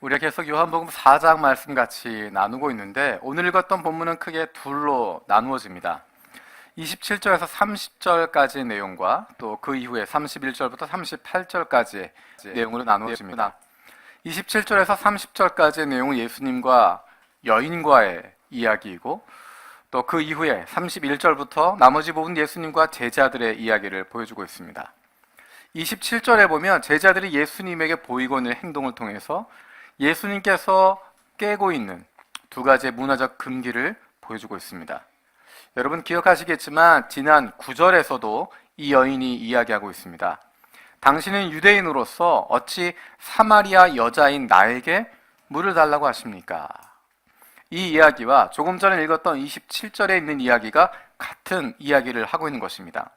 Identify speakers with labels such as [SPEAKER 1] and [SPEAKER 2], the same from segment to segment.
[SPEAKER 1] 우리가 계속 요한복음 4장 말씀 같이 나누고 있는데 오늘 읽었던 본문은 크게 둘로 나누어집니다. 27절에서 30절까지의 내용과 또 그 이후에 31절부터 38절까지의 내용으로 나누어집니다. 27절에서 30절까지의 내용은 예수님과 여인과의 이야기이고 또 그 이후에 31절부터 나머지 부분 예수님과 제자들의 이야기를 보여주고 있습니다. 27절에 보면 제자들이 예수님에게 보이고 있는 행동을 통해서 예수님께서 깨고 있는 두 가지의 문화적 금기를 보여주고 있습니다. 여러분 기억하시겠지만 지난 9절에서도 이 여인이 이야기하고 있습니다. 당신은 유대인으로서 어찌 사마리아 여자인 나에게 물을 달라고 하십니까? 이 이야기와 조금 전에 읽었던 27절에 있는 이야기가 같은 이야기를 하고 있는 것입니다.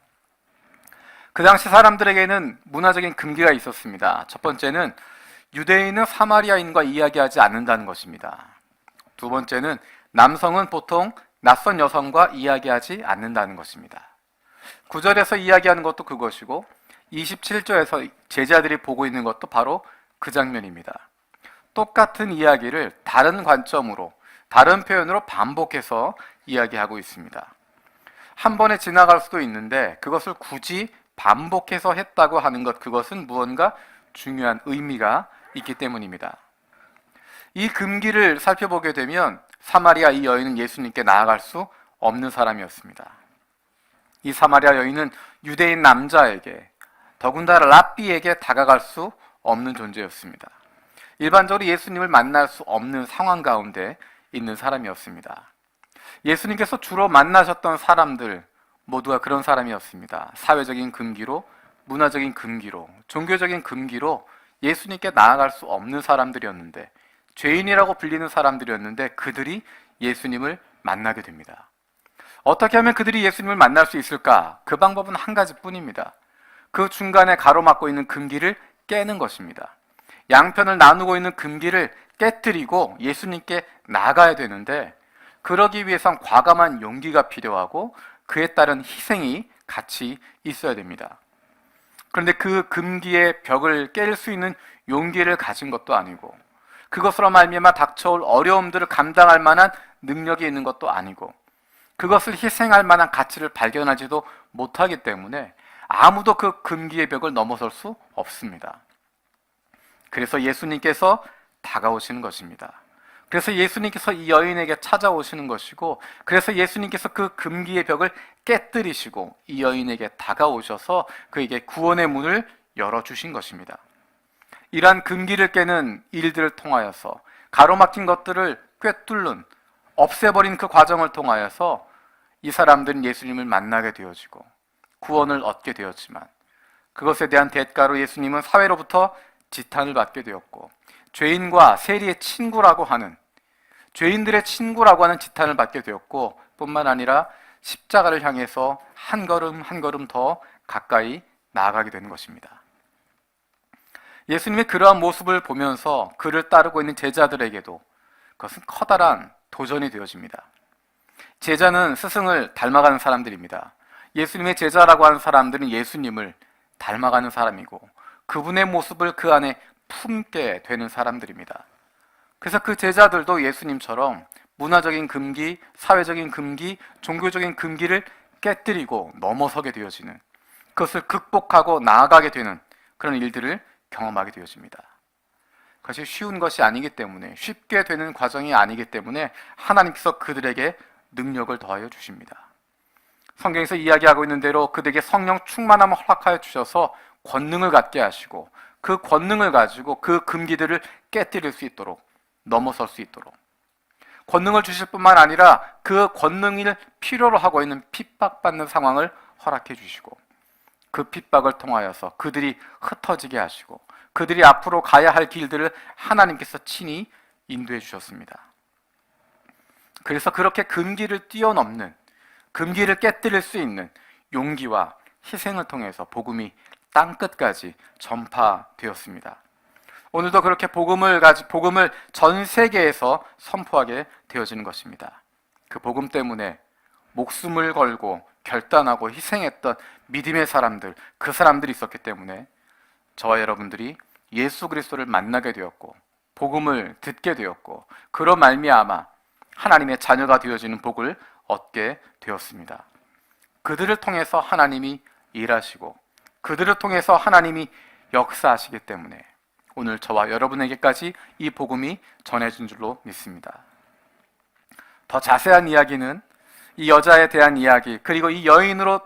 [SPEAKER 1] 그 당시 사람들에게는 문화적인 금기가 있었습니다. 첫 번째는 유대인은 사마리아인과 이야기하지 않는다는 것입니다. 두 번째는 남성은 보통 낯선 여성과 이야기하지 않는다는 것입니다. 9절에서 이야기하는 것도 그것이고 27절에서 제자들이 보고 있는 것도 바로 그 장면입니다. 똑같은 이야기를 다른 관점으로, 다른 표현으로 반복해서 이야기하고 있습니다. 한 번에 지나갈 수도 있는데 그것을 굳이 반복해서 했다고 하는 것, 그것은 무언가 중요한 의미가 있기 때문입니다. 이 금기를 살펴보게 되면 사마리아 이 여인은 예수님께 나아갈 수 없는 사람이었습니다. 이 사마리아 여인은 유대인 남자에게, 더군다나 랍비에게 다가갈 수 없는 존재였습니다. 일반적으로 예수님을 만날 수 없는 상황 가운데 있는 사람이었습니다. 예수님께서 주로 만나셨던 사람들 모두가 그런 사람이었습니다. 사회적인 금기로, 문화적인 금기로, 종교적인 금기로 예수님께 나아갈 수 없는 사람들이었는데, 죄인이라고 불리는 사람들이었는데 그들이 예수님을 만나게 됩니다. 어떻게 하면 그들이 예수님을 만날 수 있을까? 그 방법은 한 가지뿐입니다. 그 중간에 가로막고 있는 금기를 깨는 것입니다. 양편을 나누고 있는 금기를 깨뜨리고 예수님께 나가야 되는데, 그러기 위해선 과감한 용기가 필요하고 그에 따른 희생이 같이 있어야 됩니다. 그런데 그 금기의 벽을 깰 수 있는 용기를 가진 것도 아니고, 그것으로 말미암아 닥쳐올 어려움들을 감당할 만한 능력이 있는 것도 아니고, 그것을 희생할 만한 가치를 발견하지도 못하기 때문에 아무도 그 금기의 벽을 넘어설 수 없습니다. 그래서 예수님께서 다가오시는 것입니다. 그래서 예수님께서 이 여인에게 찾아오시는 것이고, 그래서 예수님께서 그 금기의 벽을 깨뜨리시고 이 여인에게 다가오셔서 그에게 구원의 문을 열어주신 것입니다. 이러한 금기를 깨는 일들을 통하여서, 가로막힌 것들을 꿰뚫는, 없애버린 그 과정을 통하여서 이 사람들은 예수님을 만나게 되어지고 구원을 얻게 되었지만, 그것에 대한 대가로 예수님은 사회로부터 지탄을 받게 되었고, 죄인과 세리의 친구라고 하는, 죄인들의 친구라고 하는 지탄을 받게 되었고, 뿐만 아니라 십자가를 향해서 한 걸음 한 걸음 더 가까이 나아가게 되는 것입니다. 예수님의 그러한 모습을 보면서 그를 따르고 있는 제자들에게도 그것은 커다란 도전이 되어집니다. 제자는 스승을 닮아가는 사람들입니다. 예수님의 제자라고 하는 사람들은 예수님을 닮아가는 사람이고 그분의 모습을 그 안에 품게 되는 사람들입니다. 그래서 그 제자들도 예수님처럼 문화적인 금기, 사회적인 금기, 종교적인 금기를 깨뜨리고 넘어서게 되어지는, 그것을 극복하고 나아가게 되는 그런 일들을 경험하게 되어집니다. 그것이 쉬운 것이 아니기 때문에, 쉽게 되는 과정이 아니기 때문에 하나님께서 그들에게 능력을 더하여 주십니다. 성경에서 이야기하고 있는 대로 그들에게 성령 충만함을 허락하여 주셔서 권능을 갖게 하시고, 그 권능을 가지고 그 금기들을 깨뜨릴 수 있도록, 넘어설 수 있도록 권능을 주실 뿐만 아니라 그 권능을 필요로 하고 있는 핍박받는 상황을 허락해 주시고, 그 핍박을 통하여서 그들이 흩어지게 하시고 그들이 앞으로 가야 할 길들을 하나님께서 친히 인도해 주셨습니다. 그래서 그렇게 금기를 뛰어넘는, 금기를 깨뜨릴 수 있는 용기와 희생을 통해서 복음이 땅끝까지 전파되었습니다. 오늘도 그렇게 복음을 전 세계에서 선포하게 되어지는 것입니다. 그 복음 때문에 목숨을 걸고 결단하고 희생했던 믿음의 사람들, 그 사람들이 있었기 때문에 저와 여러분들이 예수 그리스도를 만나게 되었고, 복음을 듣게 되었고 그런 말미암아 하나님의 자녀가 되어지는 복을 얻게 되었습니다. 그들을 통해서 하나님이 일하시고 그들을 통해서 하나님이 역사하시기 때문에 오늘 저와 여러분에게까지 이 복음이 전해진 줄로 믿습니다. 더 자세한 이야기는 이 여자에 대한 이야기 그리고 이 여인으로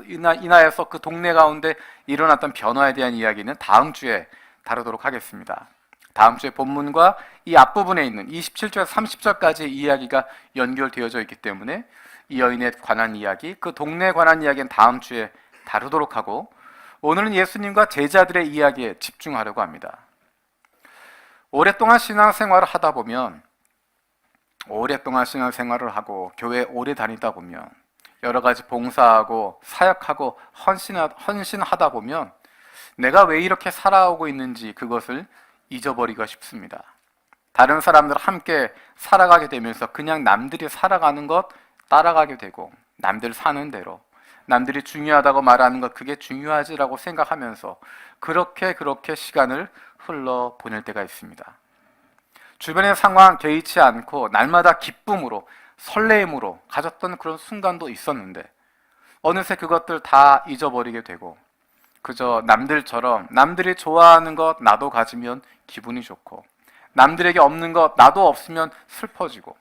[SPEAKER 1] 인하여서 그 동네 가운데 일어났던 변화에 대한 이야기는 다음 주에 다루도록 하겠습니다. 다음 주에 본문과 이 앞부분에 있는 27절에서 30절까지 이야기가 연결되어져 있기 때문에 이 여인에 관한 이야기, 그 동네에 관한 이야기는 다음 주에 다루도록 하고 오늘은 예수님과 제자들의 이야기에 집중하려고 합니다. 오랫동안 신앙생활을 하다 보면 오랫동안 신앙생활을 하고 교회에 오래 다니다 보면 여러 가지 봉사하고 사역하고 헌신하다 보면 내가 왜 이렇게 살아오고 있는지 그것을 잊어버리기가 쉽습니다. 다른 사람들과 함께 살아가게 되면서 그냥 남들이 살아가는 것 따라가게 되고 남들 사는 대로 남들이 중요하다고 말하는 것 그게 중요하지라고 생각하면서 그렇게 시간을 흘러보낼 때가 있습니다. 주변의 상황 개의치 않고 날마다 기쁨으로 설레임으로 가졌던 그런 순간도 있었는데 어느새 그것들 다 잊어버리게 되고 그저 남들처럼 남들이 좋아하는 것 나도 가지면 기분이 좋고 남들에게 없는 것 나도 없으면 슬퍼지고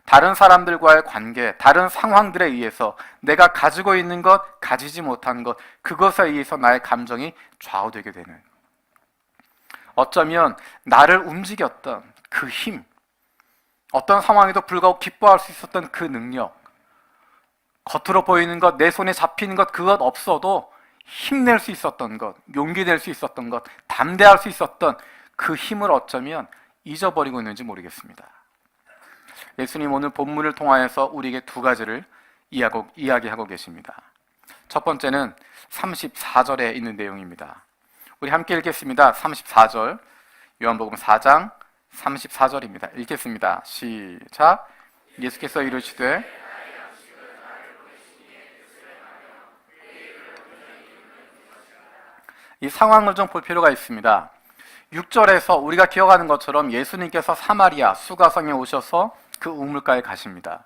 [SPEAKER 1] 다른 사람들과의 관계, 다른 상황들에 의해서 내가 가지고 있는 것, 가지지 못한 것 그것에 의해서 나의 감정이 좌우되게 되는 어쩌면 나를 움직였던 그 힘, 어떤 상황에도 불구하고 기뻐할 수 있었던 그 능력 겉으로 보이는 것, 내 손에 잡히는 것 그것 없어도 힘낼 수 있었던 것, 용기 낼 수 있었던 것, 담대할 수 있었던 그 힘을 어쩌면 잊어버리고 있는지 모르겠습니다. 예수님 오늘 본문을 통하여서 우리에게 두 가지를 이야기하고 계십니다. 첫 번째는 34절에 있는 내용입니다. 우리 함께 읽겠습니다. 34절 요한복음 4장 34절입니다. 읽겠습니다. 시작. 예수께서 이르시되 이 상황을 좀 볼 필요가 있습니다. 6절에서 우리가 기억하는 것처럼 예수님께서 사마리아 수가성에 오셔서 그 우물가에 가십니다.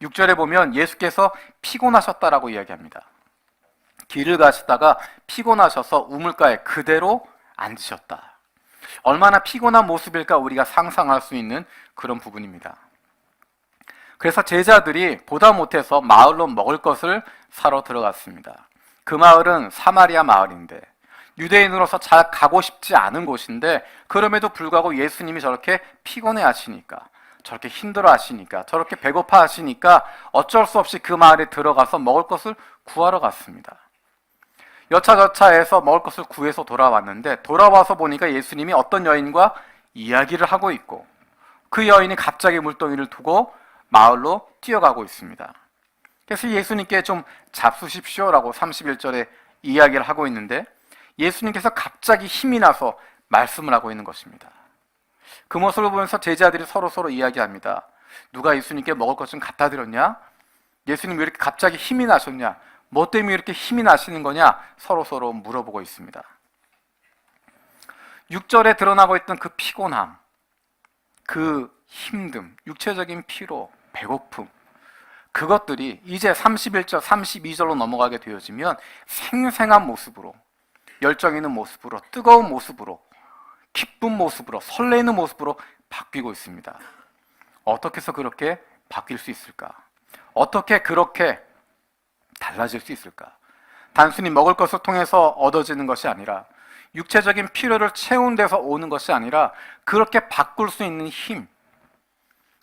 [SPEAKER 1] 6절에 보면 예수께서 피곤하셨다라고 이야기합니다. 길을 가시다가 피곤하셔서 우물가에 그대로 앉으셨다. 얼마나 피곤한 모습일까 우리가 상상할 수 있는 그런 부분입니다. 그래서 제자들이 보다 못해서 마을로 먹을 것을 사러 들어갔습니다. 그 마을은 사마리아 마을인데 유대인으로서 잘 가고 싶지 않은 곳인데 그럼에도 불구하고 예수님이 저렇게 피곤해 하시니까 저렇게 힘들어 하시니까 저렇게 배고파 하시니까 어쩔 수 없이 그 마을에 들어가서 먹을 것을 구하러 갔습니다. 여차저차해서 먹을 것을 구해서 돌아왔는데 돌아와서 보니까 예수님이 어떤 여인과 이야기를 하고 있고 그 여인이 갑자기 물동이를 두고 마을로 뛰어가고 있습니다. 그래서 예수님께 좀 잡수십시오라고 31절에 이야기를 하고 있는데 예수님께서 갑자기 힘이 나서 말씀을 하고 있는 것입니다. 그 모습을 보면서 제자들이 서로 이야기합니다. 누가 예수님께 먹을 것 좀 갖다 드렸냐? 예수님 왜 이렇게 갑자기 힘이 나셨냐? 뭐 때문에 이렇게 힘이 나시는 거냐? 서로 물어보고 있습니다. 6절에 드러나고 있던 그 피곤함, 그 힘듦, 육체적인 피로, 배고픔 그것들이 이제 31절, 32절로 넘어가게 되어지면 생생한 모습으로 열정 있는 모습으로 뜨거운 모습으로 기쁜 모습으로 설레는 모습으로 바뀌고 있습니다. 어떻게 해서 그렇게 바뀔 수 있을까? 어떻게 그렇게 달라질 수 있을까? 단순히 먹을 것을 통해서 얻어지는 것이 아니라 육체적인 필요를 채운 데서 오는 것이 아니라 그렇게 바꿀 수 있는 힘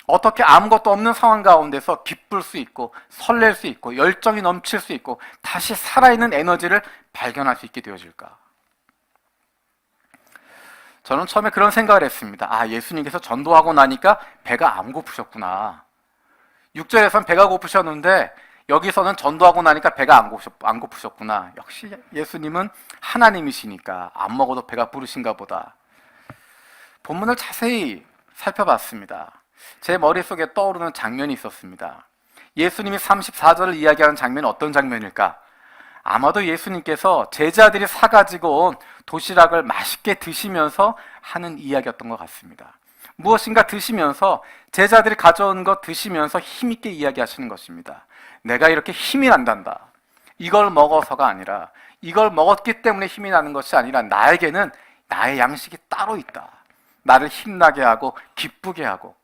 [SPEAKER 1] 어떻게 아무것도 없는 상황 가운데서 기쁠 수 있고 설렐 수 있고 열정이 넘칠 수 있고 다시 살아있는 에너지를 발견할 수 있게 되어질까? 저는 처음에 그런 생각을 했습니다. 예수님께서 전도하고 나니까 배가 안 고프셨구나. 6절에서는 배가 고프셨는데 여기서는 전도하고 나니까 배가 안 고프셨구나. 역시 예수님은 하나님이시니까 안 먹어도 배가 부르신가 보다. 본문을 자세히 살펴봤습니다. 제 머릿속에 떠오르는 장면이 있었습니다. 예수님이 34절을 이야기하는 장면은 어떤 장면일까? 아마도 예수님께서 제자들이 사가지고 온 도시락을 맛있게 드시면서 하는 이야기였던 것 같습니다. 무엇인가 드시면서 제자들이 가져온 것 드시면서 힘있게 이야기하시는 것입니다. 내가 이렇게 힘이 난단다. 이걸 먹어서가 아니라 이걸 먹었기 때문에 힘이 나는 것이 아니라 나에게는 나의 양식이 따로 있다. 나를 힘나게 하고 기쁘게 하고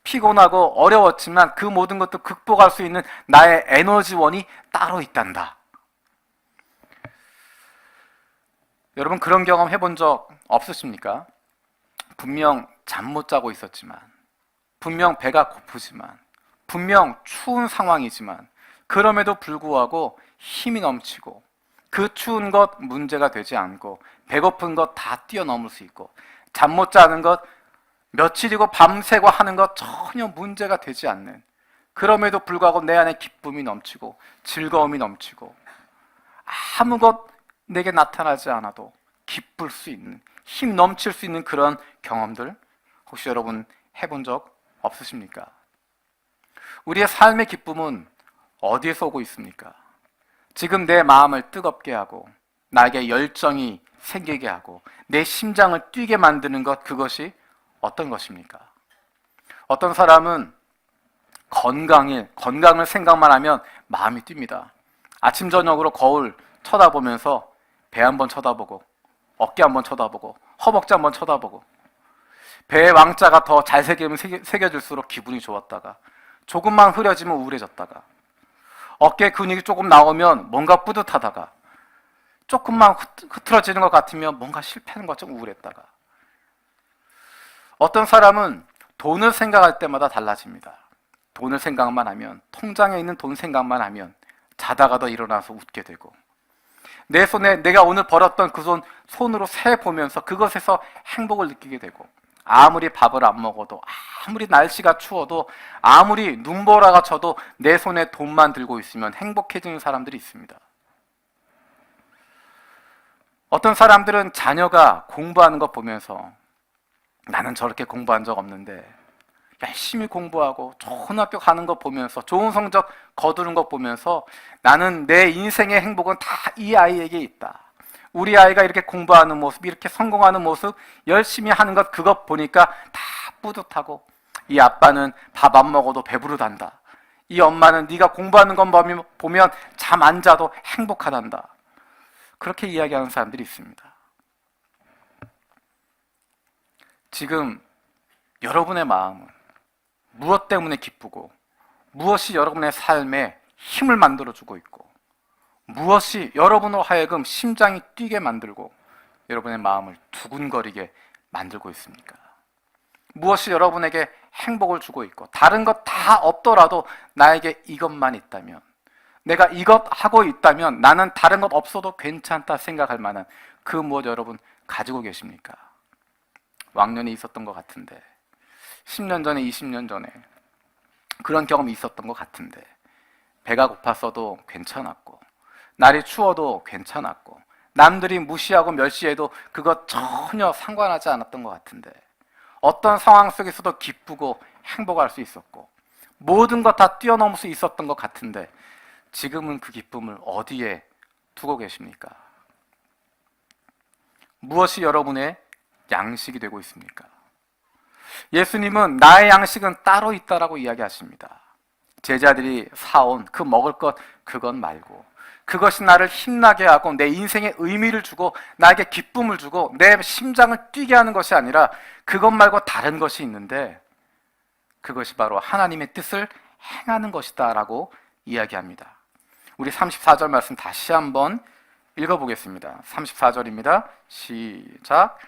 [SPEAKER 1] 피곤하고 어려웠지만 그 모든 것도 극복할 수 있는 나의 에너지원이 따로 있단다. 여러분 그런 경험 해본 적 없으십니까? 분명 잠 못 자고 있었지만, 분명 배가 고프지만, 분명 추운 상황이지만 그럼에도 불구하고 힘이 넘치고 그 추운 것 문제가 되지 않고 배고픈 것 다 뛰어넘을 수 있고 잠 못 자는 것 며칠이고 밤새고 하는 것 전혀 문제가 되지 않는, 그럼에도 불구하고 내 안에 기쁨이 넘치고 즐거움이 넘치고 아무 것 내게 나타나지 않아도 기쁠 수 있는, 힘 넘칠 수 있는 그런 경험들 혹시 여러분 해본 적 없으십니까? 우리의 삶의 기쁨은 어디에서 오고 있습니까? 지금 내 마음을 뜨겁게 하고 나에게 열정이 생기게 하고 내 심장을 뛰게 만드는 것, 그것이 어떤 것입니까? 어떤 사람은 건강을 생각만 하면 마음이 뜁니다. 아침 저녁으로 거울 쳐다보면서 배 한번 쳐다보고 어깨 한번 쳐다보고 허벅지 한번 쳐다보고 배의 왕자가 더 잘 새겨질수록 기분이 좋았다가 조금만 흐려지면 우울해졌다가 어깨 근육이 조금 나오면 뭔가 뿌듯하다가 조금만 흐트러지는 것 같으면 뭔가 실패하는 것처럼 우울했다가, 어떤 사람은 돈을 생각할 때마다 달라집니다. 돈을 생각만 하면, 통장에 있는 돈 생각만 하면 자다가도 일어나서 웃게 되고, 내 손에 내가 오늘 벌었던 그 손으로 세 보면서 그것에서 행복을 느끼게 되고, 아무리 밥을 안 먹어도, 아무리 날씨가 추워도, 아무리 눈보라가 쳐도 내 손에 돈만 들고 있으면 행복해지는 사람들이 있습니다. 어떤 사람들은 자녀가 공부하는 것 보면서 나는 저렇게 공부한 적 없는데 열심히 공부하고 좋은 학교 가는 것 보면서 좋은 성적 거두는 것 보면서 나는 내 인생의 행복은 다 이 아이에게 있다. 우리 아이가 이렇게 공부하는 모습, 이렇게 성공하는 모습, 열심히 하는 것, 그것 보니까 다 뿌듯하고, 이 아빠는 밥 안 먹어도 배부르단다. 이 엄마는 네가 공부하는 것 보면 잠 안 자도 행복하단다. 그렇게 이야기하는 사람들이 있습니다. 지금 여러분의 마음은 무엇 때문에 기쁘고 무엇이 여러분의 삶에 힘을 만들어주고 있고 무엇이 여러분으로 하여금 심장이 뛰게 만들고 여러분의 마음을 두근거리게 만들고 있습니까? 무엇이 여러분에게 행복을 주고 있고 다른 것 다 없더라도 나에게 이것만 있다면, 내가 이것 하고 있다면 나는 다른 것 없어도 괜찮다 생각할 만한 그 무엇 여러분 가지고 계십니까? 왕년에 있었던 것 같은데, 10년 전에 20년 전에 그런 경험이 있었던 것 같은데, 배가 고팠어도 괜찮았고 날이 추워도 괜찮았고 남들이 무시하고 멸시해도 그것 전혀 상관하지 않았던 것 같은데, 어떤 상황 속에서도 기쁘고 행복할 수 있었고 모든 것 다 뛰어넘을 수 있었던 것 같은데, 지금은 그 기쁨을 어디에 두고 계십니까? 무엇이 여러분의 양식이 되고 있습니까? 예수님은 나의 양식은 따로 있다라고 이야기하십니다. 제자들이 사온 그 먹을 것, 그것 말고 그것이 나를 힘나게 하고 내 인생에 의미를 주고 나에게 기쁨을 주고 내 심장을 뛰게 하는 것이 아니라 그것 말고 다른 것이 있는데 그것이 바로 하나님의 뜻을 행하는 것이다 라고 이야기합니다. 우리 34절 말씀 다시 한번 읽어보겠습니다. 34절입니다. 시작.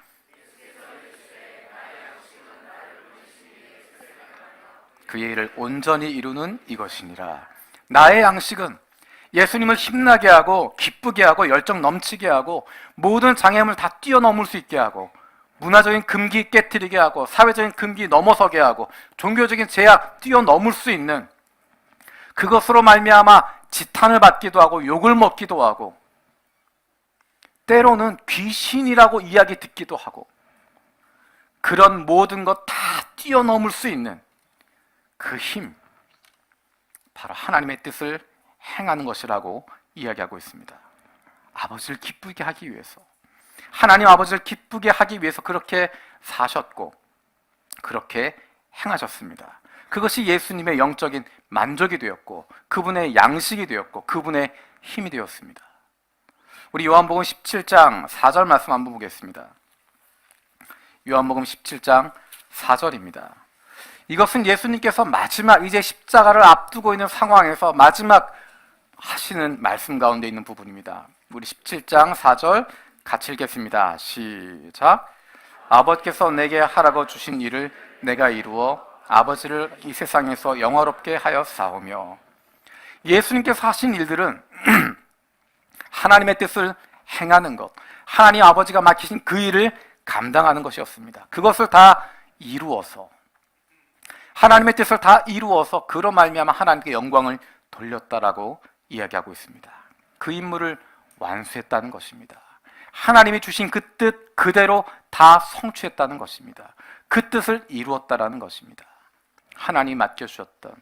[SPEAKER 1] 그의 일을 온전히 이루는 이것이니라. 나의 양식은 예수님을 힘나게 하고 기쁘게 하고 열정 넘치게 하고 모든 장애물을 다 뛰어넘을 수 있게 하고 문화적인 금기 깨트리게 하고 사회적인 금기 넘어서게 하고 종교적인 제약 뛰어넘을 수 있는, 그것으로 말미암아 지탄을 받기도 하고 욕을 먹기도 하고 때로는 귀신이라고 이야기 듣기도 하고 그런 모든 것 다 뛰어넘을 수 있는 그 힘, 바로 하나님의 뜻을 행하는 것이라고 이야기하고 있습니다. 아버지를 기쁘게 하기 위해서, 하나님 아버지를 기쁘게 하기 위해서 그렇게 사셨고 그렇게 행하셨습니다. 그것이 예수님의 영적인 만족이 되었고 그분의 양식이 되었고 그분의 힘이 되었습니다. 우리 요한복음 17장 4절 말씀 한번 보겠습니다. 요한복음 17장 4절입니다. 이것은 예수님께서 마지막 이제 십자가를 앞두고 있는 상황에서 마지막 하시는 말씀 가운데 있는 부분입니다. 우리 17장 4절 같이 읽겠습니다. 시작. 아버지께서 내게 하라고 주신 일을 내가 이루어 아버지를 이 세상에서 영화롭게 하여 싸우며, 예수님께서 하신 일들은 하나님의 뜻을 행하는 것, 하나님 아버지가 맡기신 그 일을 감당하는 것이었습니다. 그것을 다 이루어서, 하나님의 뜻을 다 이루어서 그로 말미암아 하나님께 영광을 돌렸다라고 이야기하고 있습니다. 그 임무를 완수했다는 것입니다. 하나님이 주신 그 뜻 그대로 다 성취했다는 것입니다. 그 뜻을 이루었다라는 것입니다. 하나님이 맡겨주셨던,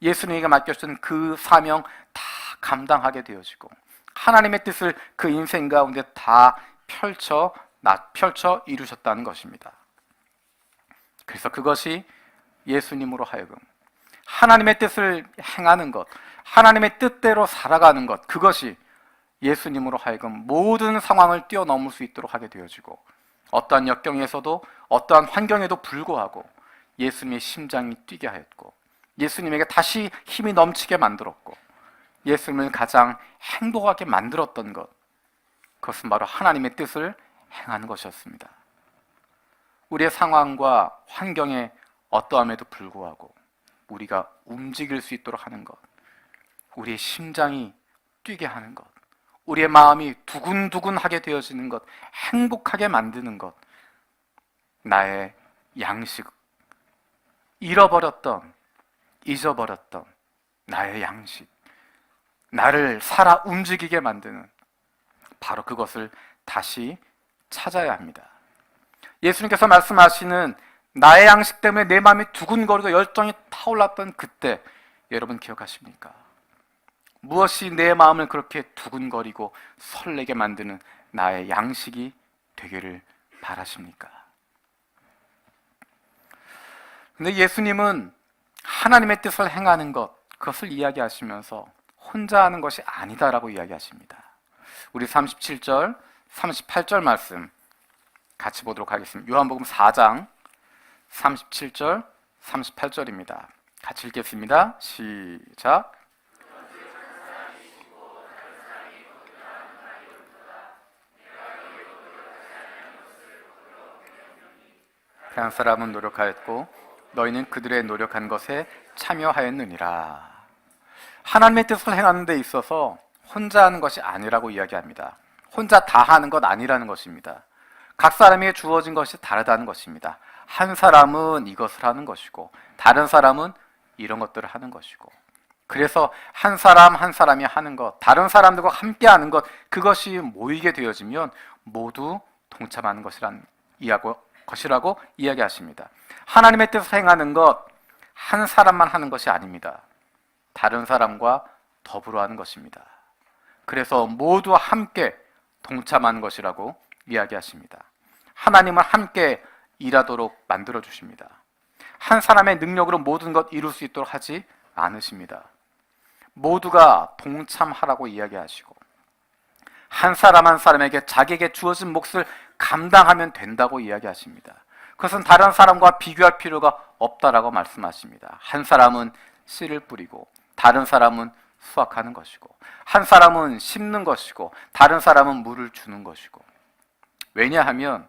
[SPEAKER 1] 예수님에게 맡겨주신 그 사명 다 감당하게 되어지고 하나님의 뜻을 그 인생 가운데 다 펼쳐 이루셨다는 것입니다. 그래서 그것이 예수님으로 하여금 하나님의 뜻을 행하는 것, 하나님의 뜻대로 살아가는 것, 그것이 예수님으로 하여금 모든 상황을 뛰어넘을 수 있도록 하게 되어지고 어떠한 역경에서도 어떠한 환경에도 불구하고 예수님의 심장이 뛰게 하였고 예수님에게 다시 힘이 넘치게 만들었고 예수님을 가장 행복하게 만들었던 것, 그것은 바로 하나님의 뜻을 행하는 것이었습니다. 우리의 상황과 환경에 어떠함에도 불구하고 우리가 움직일 수 있도록 하는 것, 우리의 심장이 뛰게 하는 것, 우리의 마음이 두근두근하게 되어지는 것, 행복하게 만드는 것, 나의 양식, 잃어버렸던, 잊어버렸던 나의 양식, 나를 살아 움직이게 만드는 바로 그것을 다시 찾아야 합니다. 예수님께서 말씀하시는 나의 양식 때문에 내 마음이 두근거리고 열정이 타올랐던 그때, 여러분 기억하십니까? 무엇이 내 마음을 그렇게 두근거리고 설레게 만드는 나의 양식이 되기를 바라십니까? 근데 예수님은 하나님의 뜻을 행하는 것, 그것을 이야기하시면서 혼자 하는 것이 아니다라고 이야기하십니다. 우리 37절, 38절 말씀 같이 보도록 하겠습니다. 요한복음 4장 37절, 38절입니다. 같이 읽겠습니다. 시작. 한 사람은 노력하였고 너희는 그들의 노력한 것에 참여하였느니라. 하나님의 뜻을 행하는 데 있어서 혼자 하는 것이 아니라고 이야기합니다. 혼자 다 하는 것 아니라는 것입니다. 각 사람에게 주어진 것이 다르다는 것입니다. 한 사람은 이것을 하는 것이고 다른 사람은 이런 것들을 하는 것이고, 그래서 한 사람 한 사람이 하는 것, 다른 사람들과 함께 하는 것, 그것이 모이게 되어지면 모두 동참하는 것이라고 이야기하십니다. 하나님의 뜻을 행하는 것, 한 사람만 하는 것이 아닙니다. 다른 사람과 더불어 하는 것입니다. 그래서 모두 함께 동참하는 것이라고 이야기하십니다. 하나님은 함께 일하도록 만들어 주십니다. 한 사람의 능력으로 모든 것 이룰 수 있도록 하지 않으십니다. 모두가 동참하라고 이야기하시고 한 사람 한 사람에게 자기에게 주어진 몫을 감당하면 된다고 이야기하십니다. 그것은 다른 사람과 비교할 필요가 없다라고 말씀하십니다. 한 사람은 씨를 뿌리고 다른 사람은 수확하는 것이고, 한 사람은 심는 것이고 다른 사람은 물을 주는 것이고, 왜냐하면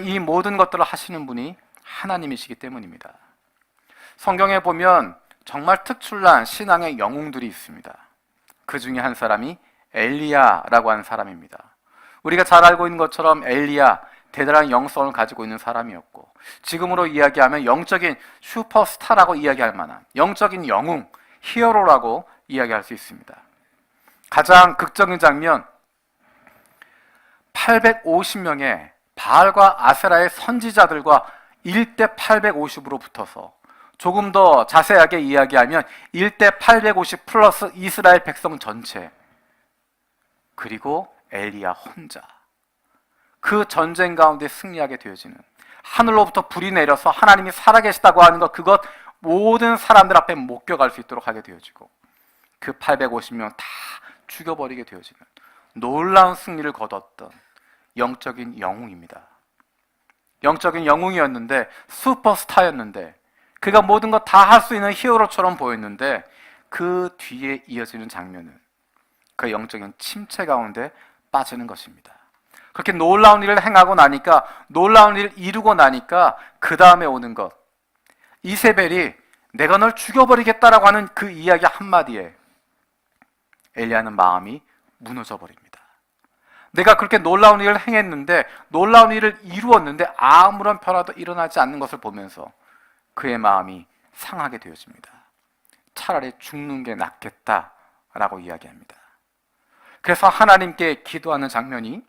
[SPEAKER 1] 이 모든 것들을 하시는 분이 하나님이시기 때문입니다. 성경에 보면 정말 특출난 신앙의 영웅들이 있습니다. 그 중에 한 사람이 엘리야라고 하는 사람입니다. 우리가 잘 알고 있는 것처럼 엘리야, 대단한 영성을 가지고 있는 사람이었고, 지금으로 이야기하면 영적인 슈퍼스타라고 이야기할 만한 영적인 영웅, 히어로라고 이야기할 수 있습니다. 가장 극적인 장면, 850명의 바알과 아세라의 선지자들과 1대 850으로 붙어서, 조금 더 자세하게 이야기하면 1대 850 플러스 이스라엘 백성 전체, 그리고 엘리야 혼자, 그 전쟁 가운데 승리하게 되어지는, 하늘로부터 불이 내려서 하나님이 살아계시다고 하는 것, 그것 모든 사람들 앞에 목격할 수 있도록 하게 되어지고, 그 850명 다 죽여버리게 되어지는 놀라운 승리를 거뒀던 영적인 영웅입니다. 영적인 영웅이었는데, 슈퍼스타였는데, 그가 모든 것 다 할 수 있는 히어로처럼 보였는데, 그 뒤에 이어지는 장면은 그 영적인 침체 가운데 빠지는 것입니다. 그렇게 놀라운 일을 행하고 나니까, 놀라운 일을 이루고 나니까 그 다음에 오는 것, 이세벨이 내가 널 죽여버리겠다라고 하는 그 이야기 한마디에 엘리야는 마음이 무너져 버립니다. 내가 그렇게 놀라운 일을 행했는데, 놀라운 일을 이루었는데 아무런 변화도 일어나지 않는 것을 보면서 그의 마음이 상하게 되어집니다. 차라리 죽는 게 낫겠다라고 이야기합니다. 그래서 하나님께 기도하는 장면이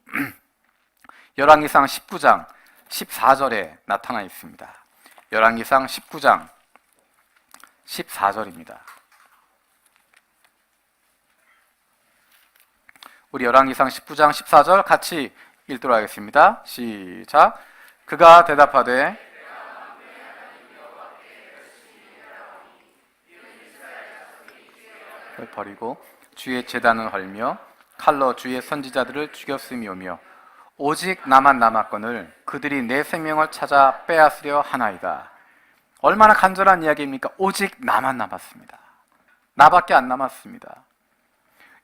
[SPEAKER 1] 열왕기상 19장 14절에 나타나 있습니다. 열왕기상 19장 14절입니다. 우리 열왕기상 19장 14절 같이 읽도록 하겠습니다. 시작. 그가 대답하되 버리고 주의 제단을 헐며 칼로 주의 선지자들을 죽였음이오며 오직 나만 남았거늘 그들이 내 생명을 찾아 빼앗으려 하나이다. 얼마나 간절한 이야기입니까? 오직 나만 남았습니다. 나밖에 안 남았습니다.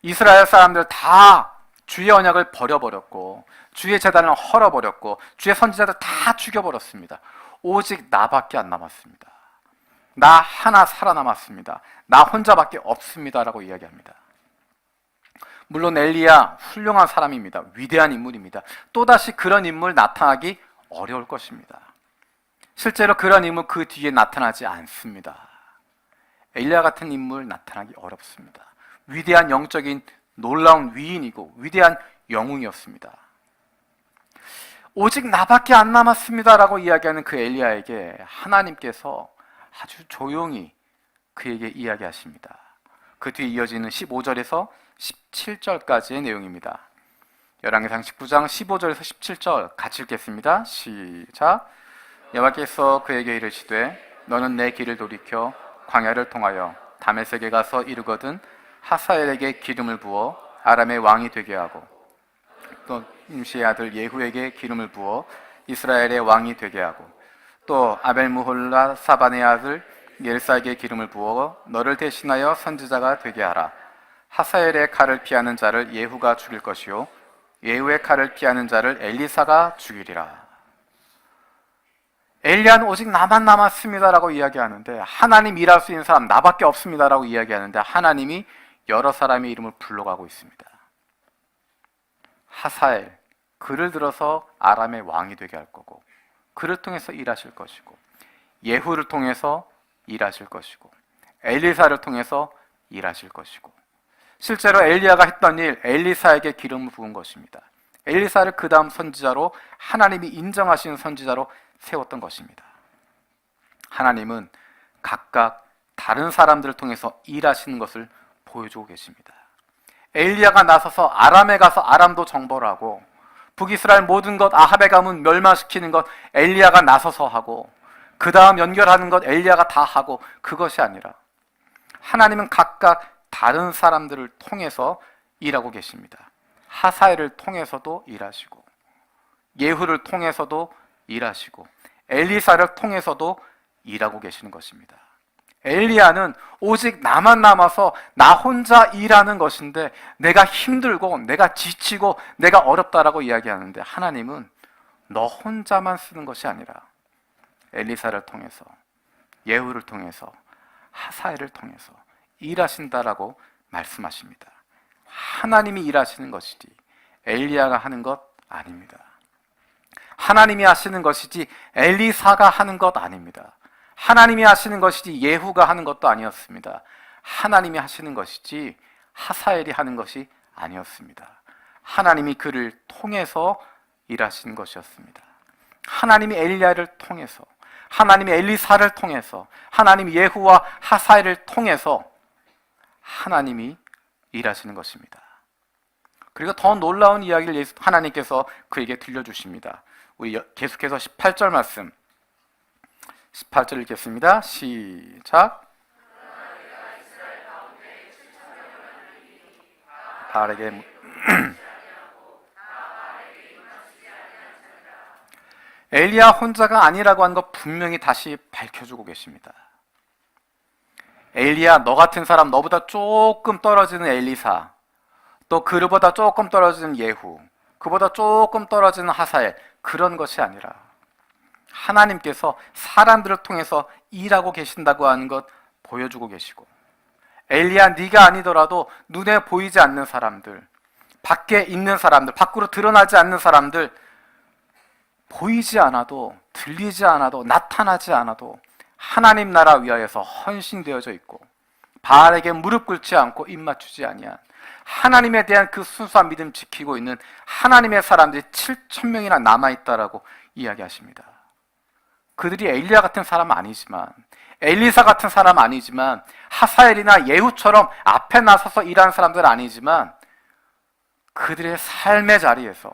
[SPEAKER 1] 이스라엘 사람들 다 주의 언약을 버려버렸고, 주의 제단을 헐어버렸고, 주의 선지자들 다 죽여버렸습니다. 오직 나밖에 안 남았습니다. 나 하나 살아남았습니다. 나 혼자밖에 없습니다라고 이야기합니다. 물론 엘리야 훌륭한 사람입니다. 위대한 인물입니다. 또다시 그런 인물 나타나기 어려울 것입니다. 실제로 그런 인물 그 뒤에 나타나지 않습니다. 엘리야 같은 인물 나타나기 어렵습니다. 위대한 영적인 놀라운 위인이고 위대한 영웅이었습니다. 오직 나밖에 안 남았습니다라고 이야기하는 그 엘리야에게 하나님께서 아주 조용히 그에게 이야기하십니다. 그 뒤에 이어지는 15절에서 17절까지의 내용입니다. 열왕기상 19장 15절에서 17절 같이 읽겠습니다. 시작. 여호와께서 그에게 이르시되 너는 내 길을 돌이켜 광야를 통하여 다메섹에 가서 이르거든 하사엘에게 기름을 부어 아람의 왕이 되게 하고 또 임시의 아들 예후에게 기름을 부어 이스라엘의 왕이 되게 하고 또 아벨무홀라 사반의 아들 엘사에게 기름을 부어 너를 대신하여 선지자가 되게 하라. 하사엘의 칼을 피하는 자를 예후가 죽일 것이요 예후의 칼을 피하는 자를 엘리사가 죽이리라. 엘리야는 오직 나만 남았습니다라고 이야기하는데, 하나님 일할 수 있는 사람 나밖에 없습니다라고 이야기하는데, 하나님이 여러 사람의 이름을 불러가고 있습니다. 하사엘, 그를 들어서 아람의 왕이 되게 할 거고, 그를 통해서 일하실 것이고, 예후를 통해서 일하실 것이고, 엘리사를 통해서 일하실 것이고, 실제로 엘리야가 했던 일, 엘리사에게 기름을 부은 것입니다. 엘리사를 그 다음 선지자로, 하나님이 인정하시는 선지자로 세웠던 것입니다. 하나님은 각각 다른 사람들을 통해서 일하시는 것을 보여주고 계십니다. 엘리야가 나서서 아람에 가서 아람도 정벌을 하고, 북이스라엘 모든 것 아합의 가문 멸망시키는 것 엘리야가 나서서 하고, 그 다음 연결하는 것 엘리야가 다 하고, 그것이 아니라 하나님은 각각 다른 사람들을 통해서 일하고 계십니다. 하사엘을 통해서도 일하시고, 예후를 통해서도 일하시고, 엘리사를 통해서도 일하고 계시는 것입니다. 엘리야는 오직 나만 남아서 나 혼자 일하는 것인데, 내가 힘들고 내가 지치고 내가 어렵다라고 이야기하는데, 하나님은 너 혼자만 쓰는 것이 아니라 엘리사를 통해서, 예후를 통해서, 하사엘을 통해서 일하신다라고 말씀하십니다. 하나님이 일하시는 것이지 엘리야가 하는 것 아닙니다. 하나님이 하시는 것이지 엘리사가 하는 것 아닙니다. 하나님이 하시는 것이지 예후가 하는 것도 아니었습니다. 하나님이 하시는 것이지 하사엘이 하는 것이 아니었습니다. 하나님이 그를 통해서 일하시는 것이었습니다. 하나님이 엘리야를 통해서, 하나님이 엘리사를 통해서, 하나님이 예후와 하사엘을 통해서 하나님이 일하시는 것입니다. 그리고 더 놀라운 이야기를 하나님께서 그에게 들려주십니다. 우리 계속해서 18절 말씀 18절 읽겠습니다. 시작. 바알에게 엘리야 혼자가 아니라고 하는 것 분명히 다시 밝혀주고 계십니다. 엘리야, 너 같은 사람, 너보다 조금 떨어지는 엘리사, 또 그보다 조금 떨어지는 예후, 그보다 조금 떨어지는 하사엘, 그런 것이 아니라 하나님께서 사람들을 통해서 일하고 계신다고 하는 것 보여주고 계시고, 엘리야, 네가 아니더라도 눈에 보이지 않는 사람들, 밖에 있는 사람들, 밖으로 드러나지 않는 사람들, 보이지 않아도, 들리지 않아도, 나타나지 않아도 하나님 나라 위하여서 헌신되어져 있고, 바알에게 무릎 꿇지 않고 입 맞추지 아니한 하나님에 대한 그 순수한 믿음 지키고 있는 하나님의 사람들이 7,000명이나 남아있다라고 이야기하십니다. 그들이 엘리야 같은 사람은 아니지만, 엘리사 같은 사람은 아니지만, 하사엘이나 예후처럼 앞에 나서서 일하는 사람들은 아니지만, 그들의 삶의 자리에서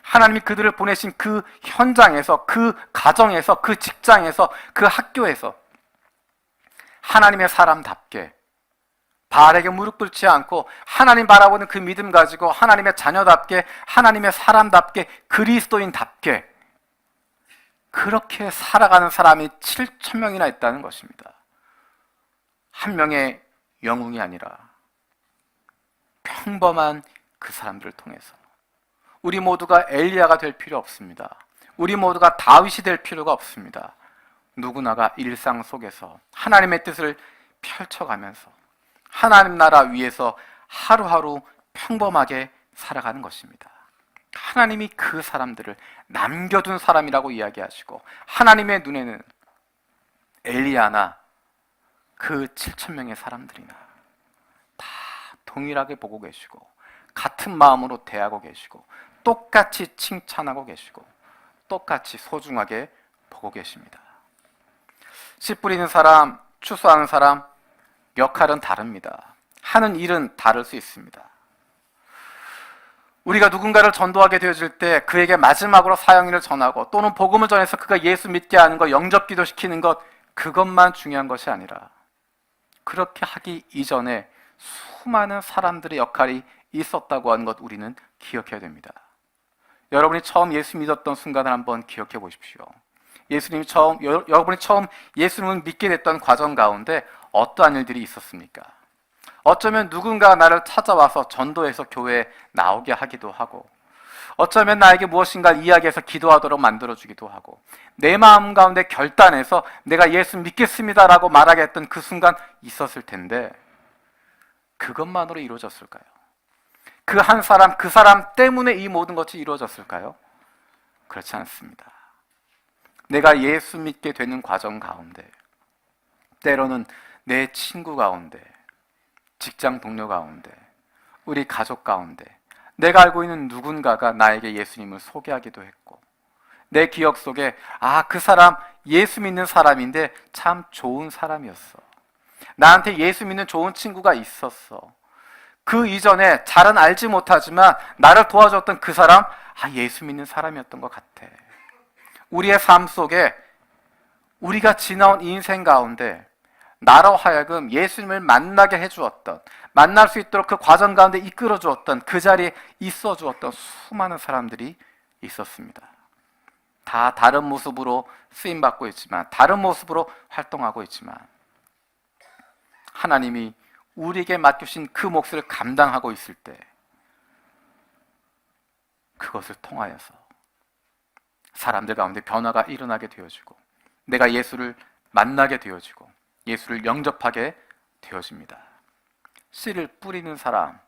[SPEAKER 1] 하나님이 그들을 보내신 그 현장에서, 그 가정에서, 그 직장에서, 그 학교에서 하나님의 사람답게 바알에게 무릎 꿇지 않고 하나님 바라보는 그 믿음 가지고 하나님의 자녀답게, 하나님의 사람답게, 그리스도인답게 그렇게 살아가는 사람이 7,000명이나 있다는 것입니다. 한 명의 영웅이 아니라 평범한 그 사람들을 통해서 우리 모두가 엘리야가 될 필요 없습니다. 우리 모두가 다윗이 될 필요가 없습니다. 누구나가 일상 속에서 하나님의 뜻을 펼쳐가면서 하나님 나라 위에서 하루하루 평범하게 살아가는 것입니다. 하나님이 그 사람들을 남겨둔 사람이라고 이야기하시고, 하나님의 눈에는 엘리야나 그 7,000명의 사람들이나 다 동일하게 보고 계시고, 같은 마음으로 대하고 계시고, 똑같이 칭찬하고 계시고, 똑같이 소중하게 보고 계십니다. 씨 뿌리는 사람, 추수하는 사람, 역할은 다릅니다. 하는 일은 다를 수 있습니다. 우리가 누군가를 전도하게 되어질 때 그에게 마지막으로 사형일을 전하고, 또는 복음을 전해서 그가 예수 믿게 하는 것, 영접 기도시키는 것, 그것만 중요한 것이 아니라 그렇게 하기 이전에 수많은 사람들의 역할이 있었다고 하는 것 우리는 기억해야 됩니다. 여러분이 처음 예수 믿었던 순간을 한번 기억해 보십시오. 여러분이 처음 예수님을 믿게 됐던 과정 가운데 어떠한 일들이 있었습니까? 어쩌면 누군가 나를 찾아와서 전도해서 교회에 나오게 하기도 하고, 어쩌면 나에게 무엇인가를 이야기해서 기도하도록 만들어주기도 하고, 내 마음 가운데 결단해서 내가 예수 믿겠습니다라고 말하게 했던 그 순간 있었을 텐데, 그것만으로 이루어졌을까요? 그 한 사람, 그 사람 때문에 이 모든 것이 이루어졌을까요? 그렇지 않습니다. 내가 예수 믿게 되는 과정 가운데, 때로는 내 친구 가운데, 직장 동료 가운데, 우리 가족 가운데 내가 알고 있는 누군가가 나에게 예수님을 소개하기도 했고, 내 기억 속에 그 사람 예수 믿는 사람인데 참 좋은 사람이었어, 나한테 예수 믿는 좋은 친구가 있었어, 그 이전에 잘은 알지 못하지만 나를 도와줬던 그 사람 예수 믿는 사람이었던 것 같아. 우리의 삶 속에 우리가 지나온 인생 가운데 나로 하여금 예수님을 만나게 해주었던, 만날 수 있도록 그 과정 가운데 이끌어 주었던, 그 자리에 있어 주었던 수많은 사람들이 있었습니다. 다 다른 모습으로 쓰임받고 있지만, 다른 모습으로 활동하고 있지만, 하나님이 우리에게 맡기신 그 몫을 감당하고 있을 때 그것을 통하여서 사람들 가운데 변화가 일어나게 되어지고, 내가 예수를 만나게 되어지고, 예수를 영접하게 되어집니다. 씨를 뿌리는 사람,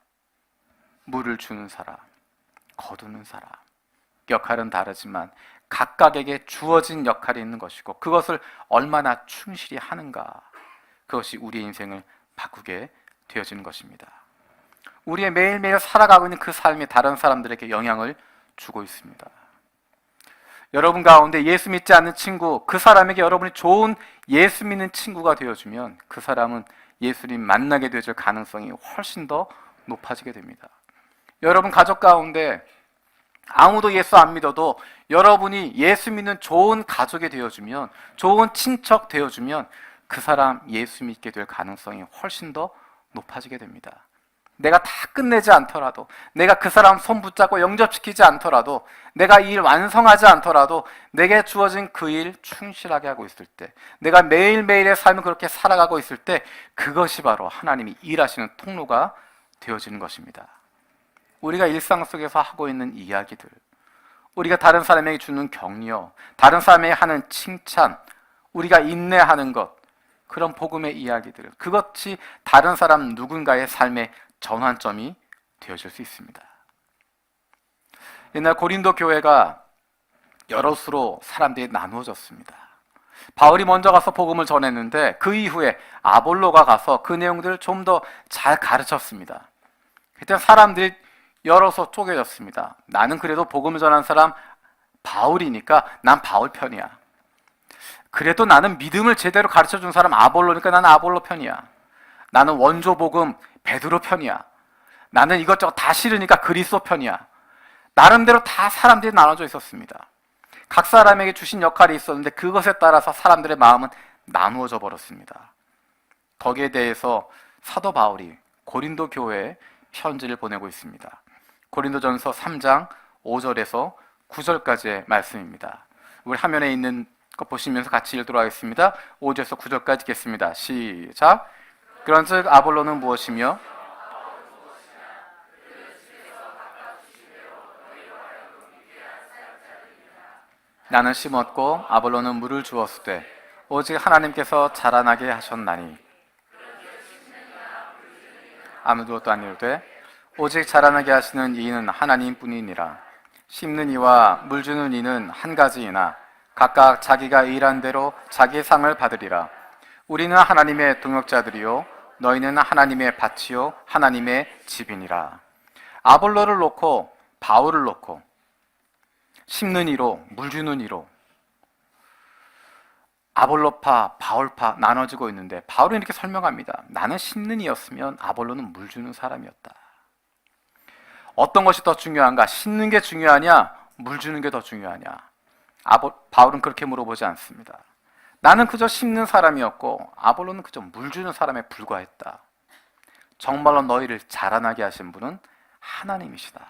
[SPEAKER 1] 물을 주는 사람, 거두는 사람, 역할은 다르지만 각각에게 주어진 역할이 있는 것이고, 그것을 얼마나 충실히 하는가, 그것이 우리의 인생을 바꾸게 되어지는 것입니다. 우리의 매일매일 살아가고 있는 그 삶이 다른 사람들에게 영향을 주고 있습니다. 여러분 가운데 예수 믿지 않는 친구, 그 사람에게 여러분이 좋은 예수 믿는 친구가 되어주면 그 사람은 예수님 만나게 되어질 가능성이 훨씬 더 높아지게 됩니다. 여러분 가족 가운데 아무도 예수 안 믿어도 여러분이 예수 믿는 좋은 가족이 되어주면, 좋은 친척 되어주면 그 사람 예수 믿게 될 가능성이 훨씬 더 높아지게 됩니다. 내가 다 끝내지 않더라도, 내가 그 사람 손 붙잡고 영접시키지 않더라도, 내가 이 일 완성하지 않더라도 내게 주어진 그 일 충실하게 하고 있을 때, 내가 매일매일의 삶을 그렇게 살아가고 있을 때 그것이 바로 하나님이 일하시는 통로가 되어지는 것입니다. 우리가 일상 속에서 하고 있는 이야기들, 우리가 다른 사람에게 주는 격려, 다른 사람에게 하는 칭찬, 우리가 인내하는 것, 그런 복음의 이야기들, 그것이 다른 사람 누군가의 삶의 전환점이 되어질 수 있습니다. 옛날 고린도 교회가 여럿으로 사람들이 나누어졌습니다. 바울이 먼저 가서 복음을 전했는데 그 이후에 아볼로가 가서 그 내용들을 좀 더 잘 가르쳤습니다. 그때 사람들이 여럿서 쪼개졌습니다. 나는 그래도 복음을 전한 사람 바울이니까 난 바울 편이야. 그래도 나는 믿음을 제대로 가르쳐준 사람 아볼로니까 나는 아볼로 편이야. 나는 원조 복음 베드로 편이야. 나는 이것저것 다 싫으니까 그리스도 편이야. 나름대로 다 사람들이 나눠져 있었습니다. 각 사람에게 주신 역할이 있었는데 그것에 따라서 사람들의 마음은 나누어져 버렸습니다. 거기에 대해서 사도 바울이 고린도 교회에 편지를 보내고 있습니다. 고린도전서 3장 5절에서 9절까지의 말씀입니다. 우리 화면에 있는 것 보시면서 같이 읽도록 하겠습니다. 5절에서 9절까지 읽겠습니다. 시작. 그런즉 아볼로는 무엇이며 나는 심었고 아볼로는 물을 주었을 때 오직 하나님께서 자라나게 하셨나니 아무것도 아니로되 오직 자라나게 하시는 이는 하나님뿐이니라. 심는 이와 물 주는 이는 한 가지이나 각각 자기가 일한 대로 자기의 상을 받으리라. 우리는 하나님의 동역자들이요 너희는 하나님의 밭이요 하나님의 집이니라. 아볼로를 놓고 바울을 놓고 심는 이로 물 주는 이로 아볼로파 바울파 나눠지고 있는데 바울은 이렇게 설명합니다. 나는 심는 이였으면 아볼로는 물 주는 사람이었다. 어떤 것이 더 중요한가? 심는 게 중요하냐? 물 주는 게 더 중요하냐? 바울은 그렇게 물어보지 않습니다. 나는 그저 심는 사람이었고 아볼로는 그저 물 주는 사람에 불과했다. 정말로 너희를 자라나게 하신 분은 하나님이시다.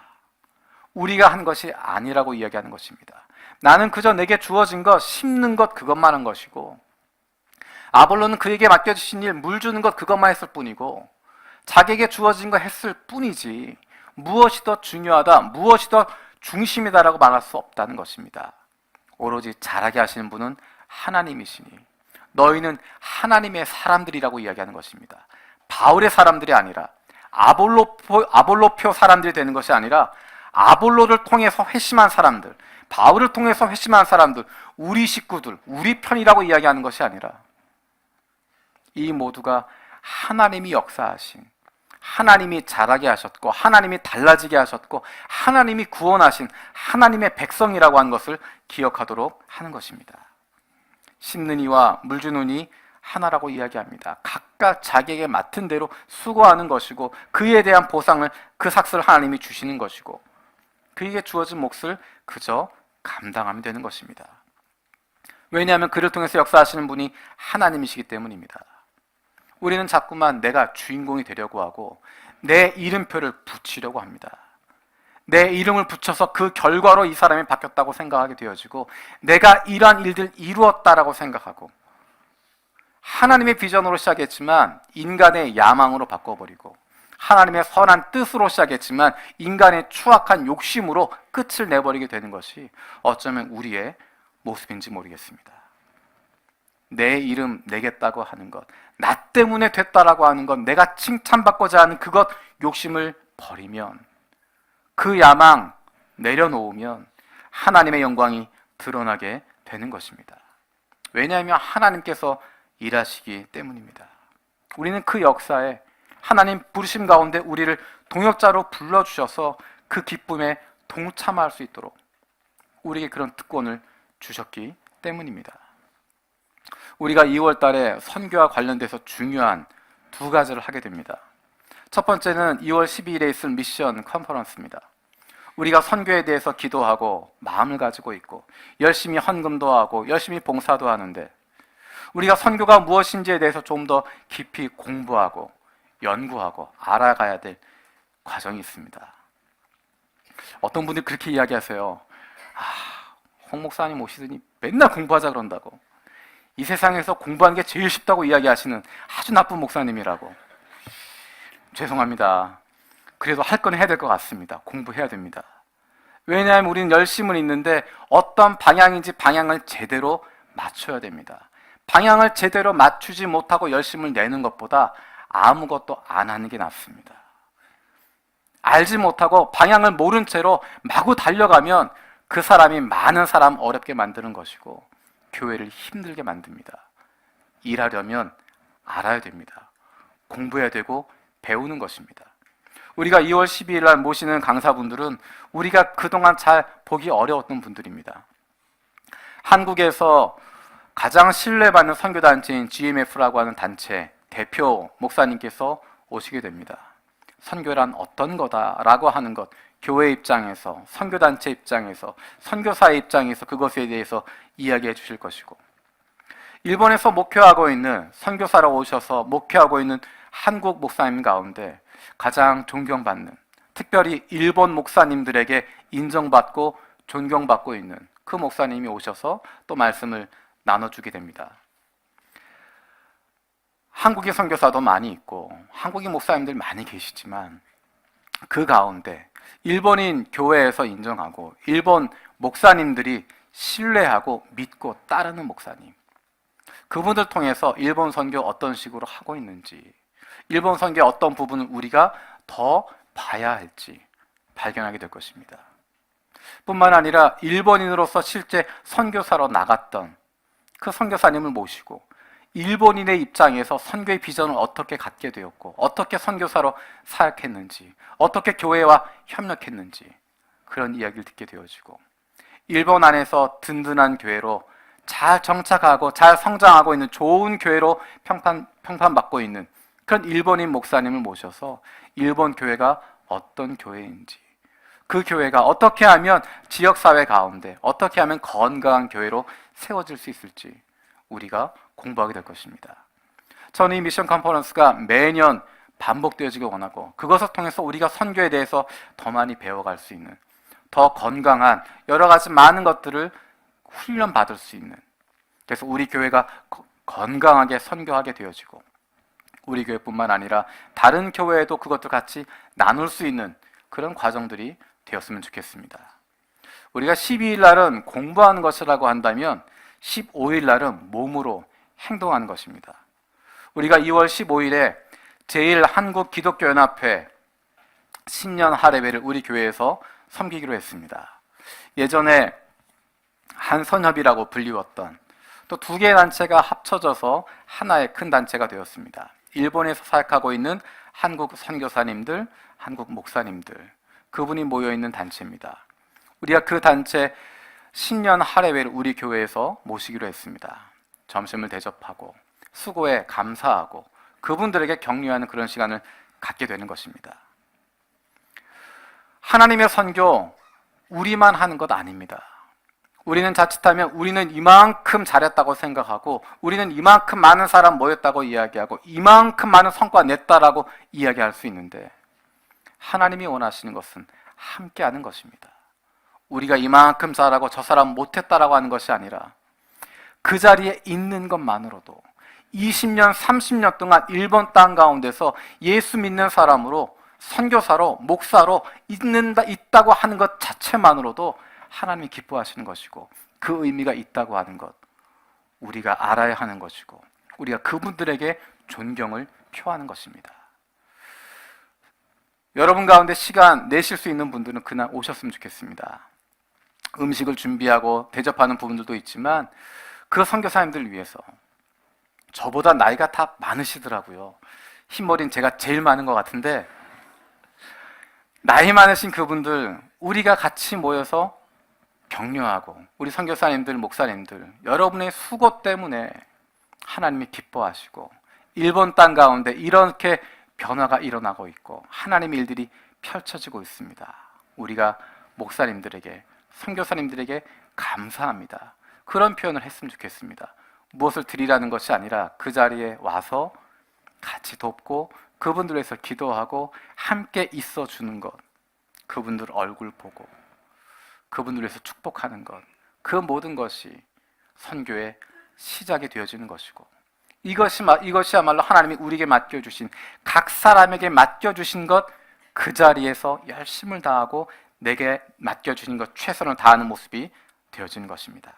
[SPEAKER 1] 우리가 한 것이 아니라고 이야기하는 것입니다. 나는 그저 내게 주어진 것, 심는 것 그것만 한 것이고 아볼로는 그에게 맡겨주신 일, 물 주는 것 그것만 했을 뿐이고 자기에게 주어진 거 했을 뿐이지 무엇이 더 중요하다, 무엇이 더 중심이다라고 말할 수 없다는 것입니다. 오로지 자라게 하시는 분은 하나님이시니 너희는 하나님의 사람들이라고 이야기하는 것입니다. 바울의 사람들이 아니라 아볼로표 사람들이 되는 것이 아니라 아볼로를 통해서 회심한 사람들, 바울을 통해서 회심한 사람들, 우리 식구들, 우리 편이라고 이야기하는 것이 아니라 이 모두가 하나님이 역사하신, 하나님이 자라게 하셨고 하나님이 달라지게 하셨고 하나님이 구원하신 하나님의 백성이라고 하는 것을 기억하도록 하는 것입니다. 심는 이와 물 주는 이 하나라고 이야기합니다. 각각 자기에게 맡은 대로 수고하는 것이고 그에 대한 보상을 그 삭스를 하나님이 주시는 것이고 그에게 주어진 몫을 그저 감당하면 되는 것입니다. 왜냐하면 그를 통해서 역사하시는 분이 하나님이시기 때문입니다. 우리는 자꾸만 내가 주인공이 되려고 하고 내 이름표를 붙이려고 합니다. 내 이름을 붙여서 그 결과로 이 사람이 바뀌었다고 생각하게 되어지고 내가 이러한 일들 이루었다라고 생각하고 하나님의 비전으로 시작했지만 인간의 야망으로 바꿔버리고 하나님의 선한 뜻으로 시작했지만 인간의 추악한 욕심으로 끝을 내버리게 되는 것이 어쩌면 우리의 모습인지 모르겠습니다. 내 이름 내겠다고 하는 것, 나 때문에 됐다라고 하는 것, 내가 칭찬받고자 하는 그것 욕심을 버리면 그 야망 내려놓으면 하나님의 영광이 드러나게 되는 것입니다. 왜냐하면 하나님께서 일하시기 때문입니다. 우리는 그 역사에 하나님 부르심 가운데 우리를 동역자로 불러주셔서 그 기쁨에 동참할 수 있도록 우리에게 그런 특권을 주셨기 때문입니다. 우리가 2월 달에 선교와 관련돼서 중요한 두 가지를 하게 됩니다. 첫 번째는 2월 12일에 있을 미션 컨퍼런스입니다. 우리가 선교에 대해서 기도하고 마음을 가지고 있고 열심히 헌금도 하고 열심히 봉사도 하는데 우리가 선교가 무엇인지에 대해서 좀 더 깊이 공부하고 연구하고 알아가야 될 과정이 있습니다. 어떤 분들이 그렇게 이야기하세요. 홍 목사님 오시더니 맨날 공부하자 그런다고. 이 세상에서 공부하는 게 제일 쉽다고 이야기하시는 아주 나쁜 목사님이라고. 죄송합니다. 그래도 할 건 해야 될 것 같습니다. 공부해야 됩니다. 왜냐하면 우리는 열심은 있는데 어떤 방향인지 방향을 제대로 맞춰야 됩니다. 방향을 제대로 맞추지 못하고 열심을 내는 것보다 아무것도 안 하는 게 낫습니다. 알지 못하고 방향을 모른 채로 마구 달려가면 그 사람이 많은 사람 어렵게 만드는 것이고 교회를 힘들게 만듭니다. 일하려면 알아야 됩니다. 공부해야 되고 배우는 것입니다. 우리가 2월 12일 날 모시는 강사분들은 우리가 그동안 잘 보기 어려웠던 분들입니다. 한국에서 가장 신뢰받는 선교단체인 GMF라고 하는 단체 대표 목사님께서 오시게 됩니다. 선교란 어떤 거다라고 하는 것, 교회 입장에서, 선교단체 입장에서, 선교사의 입장에서 그것에 대해서 이야기해 주실 것이고, 일본에서 목회하고 있는, 선교사로 오셔서 목회하고 있는 한국 목사님 가운데 가장 존경받는, 특별히 일본 목사님들에게 인정받고 존경받고 있는 그 목사님이 오셔서 또 말씀을 나눠주게 됩니다. 한국의 선교사도 많이 있고 한국인 목사님들 많이 계시지만 그 가운데 일본인 교회에서 인정하고 일본 목사님들이 신뢰하고 믿고 따르는 목사님, 그분들 통해서 일본 선교 어떤 식으로 하고 있는지, 일본 선교의 어떤 부분을 우리가 더 봐야 할지 발견하게 될 것입니다. 뿐만 아니라 일본인으로서 실제 선교사로 나갔던 그 선교사님을 모시고 일본인의 입장에서 선교의 비전을 어떻게 갖게 되었고 어떻게 선교사로 사역했는지, 어떻게 교회와 협력했는지 그런 이야기를 듣게 되어지고, 일본 안에서 든든한 교회로 잘 정착하고 잘 성장하고 있는 좋은 교회로 평판받고 있는 그런 일본인 목사님을 모셔서 일본 교회가 어떤 교회인지, 그 교회가 어떻게 하면 지역사회 가운데 어떻게 하면 건강한 교회로 세워질 수 있을지 우리가 공부하게 될 것입니다. 저는 이 미션 컨퍼런스가 매년 반복되어지길 원하고 그것을 통해서 우리가 선교에 대해서 더 많이 배워갈 수 있는, 더 건강한 여러 가지 많은 것들을 훈련받을 수 있는, 그래서 우리 교회가 건강하게 선교하게 되어지고 우리 교회뿐만 아니라 다른 교회에도 그것도 같이 나눌 수 있는 그런 과정들이 되었으면 좋겠습니다. 우리가 12일 날은 공부하는 것이라고 한다면 15일 날은 몸으로 행동하는 것입니다. 우리가 2월 15일에 제1한국기독교연합회 신년 할애회를 우리 교회에서 섬기기로 했습니다. 예전에 한선협이라고 불리웠던 또 두 개의 단체가 합쳐져서 하나의 큰 단체가 되었습니다. 일본에서 사역하고 있는 한국 선교사님들, 한국 목사님들, 그분이 모여있는 단체입니다. 우리가 그 단체 신년 할애회를 우리 교회에서 모시기로 했습니다. 점심을 대접하고 수고에 감사하고 그분들에게 격려하는 그런 시간을 갖게 되는 것입니다. 하나님의 선교, 우리만 하는 것 아닙니다. 우리는 자칫하면 우리는 이만큼 잘했다고 생각하고 우리는 이만큼 많은 사람 모였다고 이야기하고 이만큼 많은 성과 냈다라고 이야기할 수 있는데, 하나님이 원하시는 것은 함께하는 것입니다. 우리가 이만큼 잘하고 저 사람 못했다라고 하는 것이 아니라 그 자리에 있는 것만으로도 20년, 30년 동안 일본 땅 가운데서 예수 믿는 사람으로, 선교사로, 목사로 있다고 하는 것 자체만으로도 하나님이 기뻐하시는 것이고 그 의미가 있다고 하는 것, 우리가 알아야 하는 것이고 우리가 그분들에게 존경을 표하는 것입니다. 여러분 가운데 시간 내실 수 있는 분들은 그날 오셨으면 좋겠습니다. 음식을 준비하고 대접하는 부분들도 있지만 그 선교사님들을 위해서, 저보다 나이가 다 많으시더라고요. 흰머리는 제가 제일 많은 것 같은데 나이 많으신 그분들 우리가 같이 모여서 격려하고, 우리 선교사님들, 목사님들 여러분의 수고 때문에 하나님이 기뻐하시고 일본 땅 가운데 이렇게 변화가 일어나고 있고 하나님의 일들이 펼쳐지고 있습니다. 우리가 목사님들에게, 선교사님들에게 감사합니다. 그런 표현을 했으면 좋겠습니다. 무엇을 드리라는 것이 아니라 그 자리에 와서 같이 돕고 그분들 위해서 기도하고 함께 있어주는 것, 그분들 얼굴 보고 그분들 위해서 축복하는 것, 그 모든 것이 선교의 시작이 되어지는 것이고, 이것이야말로 하나님이 우리에게 맡겨주신, 각 사람에게 맡겨주신 것, 그 자리에서 열심을 다하고 내게 맡겨주신 것 최선을 다하는 모습이 되어지는 것입니다.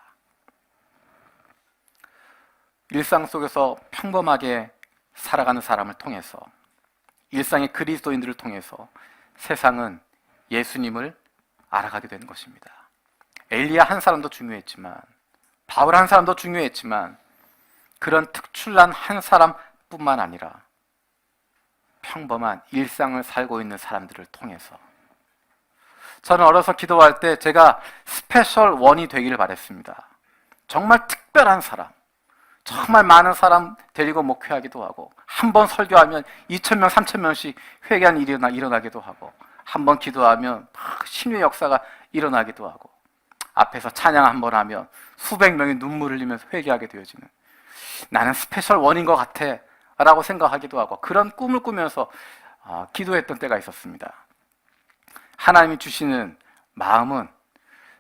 [SPEAKER 1] 일상 속에서 평범하게 살아가는 사람을 통해서, 일상의 그리스도인들을 통해서 세상은 예수님을 알아가게 되는 것입니다. 엘리야 한 사람도 중요했지만, 바울 한 사람도 중요했지만, 그런 특출난 한 사람뿐만 아니라 평범한 일상을 살고 있는 사람들을 통해서, 저는 어려서 기도할 때 제가 스페셜 원이 되기를 바랬습니다. 정말 특별한 사람, 정말 많은 사람 데리고 목회하기도 하고, 한 번 설교하면 2,000명, 3,000명씩 회개한 일이 일어나기도 하고, 한 번 기도하면 신의 역사가 일어나기도 하고, 앞에서 찬양 한 번 하면 수백 명이 눈물을 흘리면서 회개하게 되어지는, 나는 스페셜 원인 것 같아 라고 생각하기도 하고, 그런 꿈을 꾸면서 기도했던 때가 있었습니다. 하나님이 주시는 마음은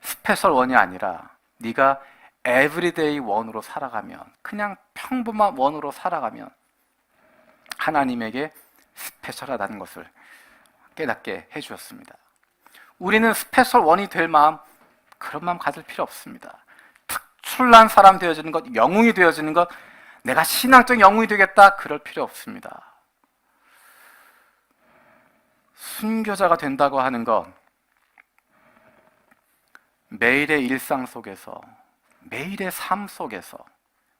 [SPEAKER 1] 스페셜 원이 아니라 네가 에브리데이 원으로 살아가면, 그냥 평범한 원으로 살아가면 하나님에게 스페셜하다는 것을 깨닫게 해주셨습니다. 우리는 스페셜 원이 될 마음, 그런 마음 가질 필요 없습니다. 특출난 사람 되어지는 것, 영웅이 되어지는 것, 내가 신앙적 영웅이 되겠다, 그럴 필요 없습니다. 순교자가 된다고 하는 것, 매일의 일상 속에서, 매일의 삶 속에서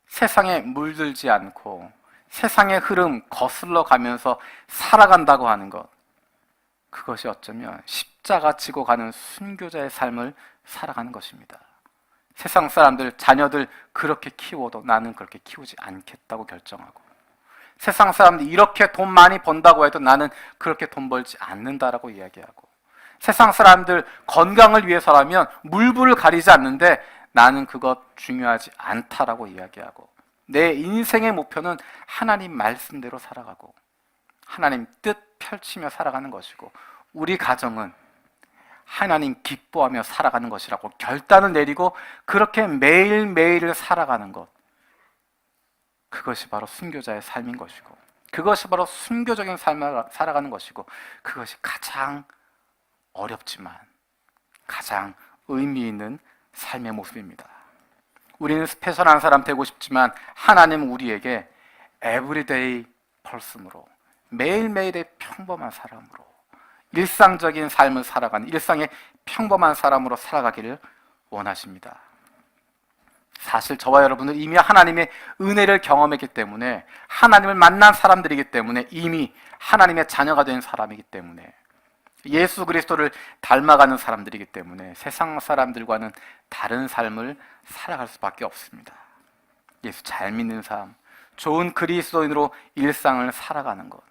[SPEAKER 1] 세상에 물들지 않고 세상의 흐름 거슬러 가면서 살아간다고 하는 것, 그것이 어쩌면 십자가 지고 가는 순교자의 삶을 살아가는 것입니다. 세상 사람들, 자녀들 그렇게 키워도 나는 그렇게 키우지 않겠다고 결정하고, 세상 사람들이 이렇게 돈 많이 번다고 해도 나는 그렇게 돈 벌지 않는다라고 이야기하고, 세상 사람들 건강을 위해서라면 물불을 가리지 않는데 나는 그것 중요하지 않다라고 이야기하고, 내 인생의 목표는 하나님 말씀대로 살아가고 하나님 뜻 펼치며 살아가는 것이고, 우리 가정은 하나님 기뻐하며 살아가는 것이라고 결단을 내리고 그렇게 매일매일을 살아가는 것, 그것이 바로 순교자의 삶인 것이고, 그것이 바로 순교적인 삶을 살아가는 것이고, 그것이 가장 어렵지만 가장 의미 있는 삶의 모습입니다. 우리는 스페셜한 사람 되고 싶지만 하나님은 우리에게 에브리데이 펄슨으로, 매일매일의 평범한 사람으로, 일상적인 삶을 살아가는 일상의 평범한 사람으로 살아가기를 원하십니다. 사실 저와 여러분은 이미 하나님의 은혜를 경험했기 때문에, 하나님을 만난 사람들이기 때문에, 이미 하나님의 자녀가 된 사람이기 때문에, 예수 그리스도를 닮아가는 사람들이기 때문에 세상 사람들과는 다른 삶을 살아갈 수밖에 없습니다. 예수 잘 믿는 삶, 좋은 그리스도인으로 일상을 살아가는 것,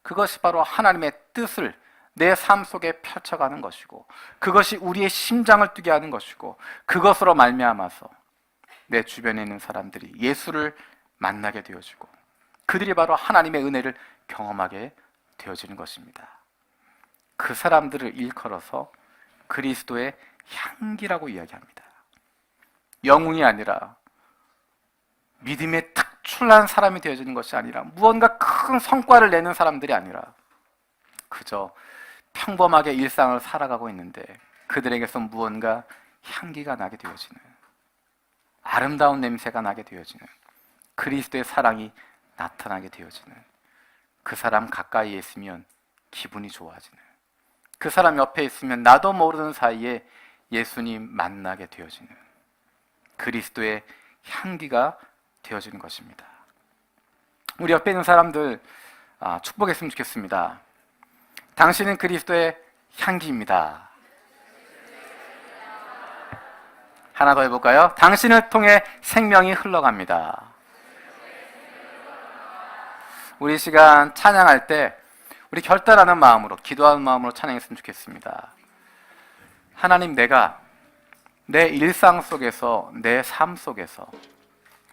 [SPEAKER 1] 그것이 바로 하나님의 뜻을 내 삶 속에 펼쳐가는 것이고, 그것이 우리의 심장을 뛰게 하는 것이고, 그것으로 말미암아서 내 주변에 있는 사람들이 예수를 만나게 되어지고 그들이 바로 하나님의 은혜를 경험하게 되어지는 것입니다. 그 사람들을 일컬어서 그리스도의 향기라고 이야기합니다. 영웅이 아니라, 믿음의 특출난 사람이 되어지는 것이 아니라, 무언가 큰 성과를 내는 사람들이 아니라 그저 평범하게 일상을 살아가고 있는데 그들에게서 무언가 향기가 나게 되어지는, 아름다운 냄새가 나게 되어지는, 그리스도의 사랑이 나타나게 되어지는, 그 사람 가까이에 있으면 기분이 좋아지는, 그 사람 옆에 있으면 나도 모르는 사이에 예수님 만나게 되어지는 그리스도의 향기가 되어지는 것입니다. 우리 옆에 있는 사람들 축복했으면 좋겠습니다. 당신은 그리스도의 향기입니다. 하나 더 해볼까요? 당신을 통해 생명이 흘러갑니다. 우리 시간 찬양할 때 우리 결단하는 마음으로, 기도하는 마음으로 찬양했으면 좋겠습니다. 하나님, 내가 내 일상 속에서, 내 삶 속에서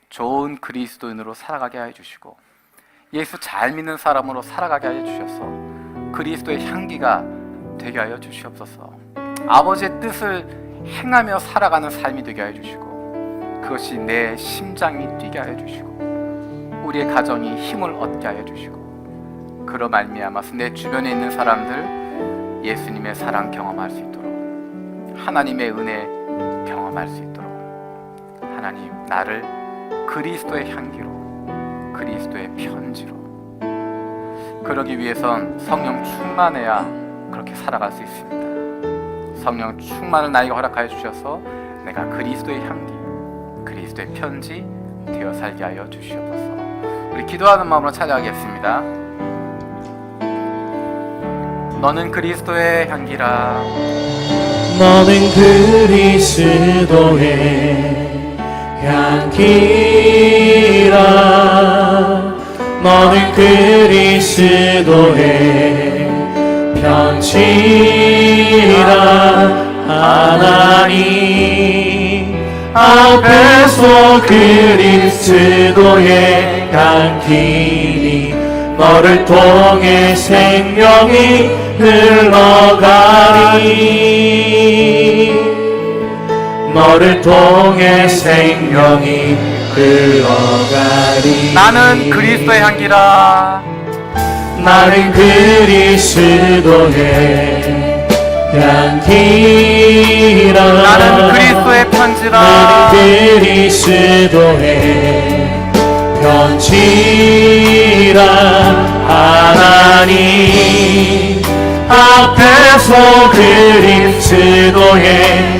[SPEAKER 1] 좋은 그리스도인으로 살아가게 하여 주시고, 예수 잘 믿는 사람으로 살아가게 하여 주셔서 그리스도의 향기가 되게 하여 주시옵소서. 아버지의 뜻을 행하며 살아가는 삶이 되게 하여 주시고, 그것이 내 심장이 뛰게 하여 주시고, 우리의 가정이 힘을 얻게 하여 주시고, 그로 말미암아서 내 주변에 있는 사람들 예수님의 사랑 경험할 수 있도록, 하나님의 은혜 경험할 수 있도록, 하나님, 나를 그리스도의 향기로, 그리스도의 편지로, 그러기 위해선 성령 충만해야 그렇게 살아갈 수 있습니다. 성령 충만을 나에게 허락하여 주셔서 내가 그리스도의 향기, 그리스도의 편지 되어 살게 하여 주시옵소서. 우리 기도하는 마음으로 찬양하겠습니다. 너는 그리스도의 향기라,
[SPEAKER 2] 너는 그리스도의 향기라, 너는 그리스도의 편지라. 하나님 앞에서 그리스도의 향기니 너를 통해 생명이 흘러가리, 너를 통해 생명이 흘러가리.
[SPEAKER 1] 나는 그리스도의 향기라,
[SPEAKER 2] 나는 그리스도의 향기라,
[SPEAKER 1] 나는 그리스도의 편지라,
[SPEAKER 2] 나는 그리스도의 편지라. 하나님 앞에서 그리스도의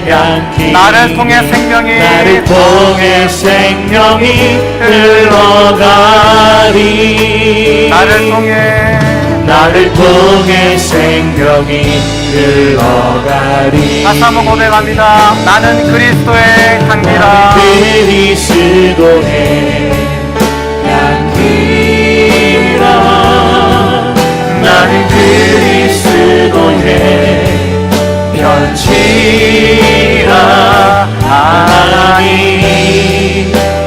[SPEAKER 2] 향기,
[SPEAKER 1] 나를 통해 생명이
[SPEAKER 2] 흘러가리,
[SPEAKER 1] 나를 통해
[SPEAKER 2] 생명이 흘러가리.
[SPEAKER 1] 다시 한번 고백합니다. 나는 그리스도의 향기라,
[SPEAKER 2] 그리스도의 향기라, 나는 그리스도의 편지라. 하나님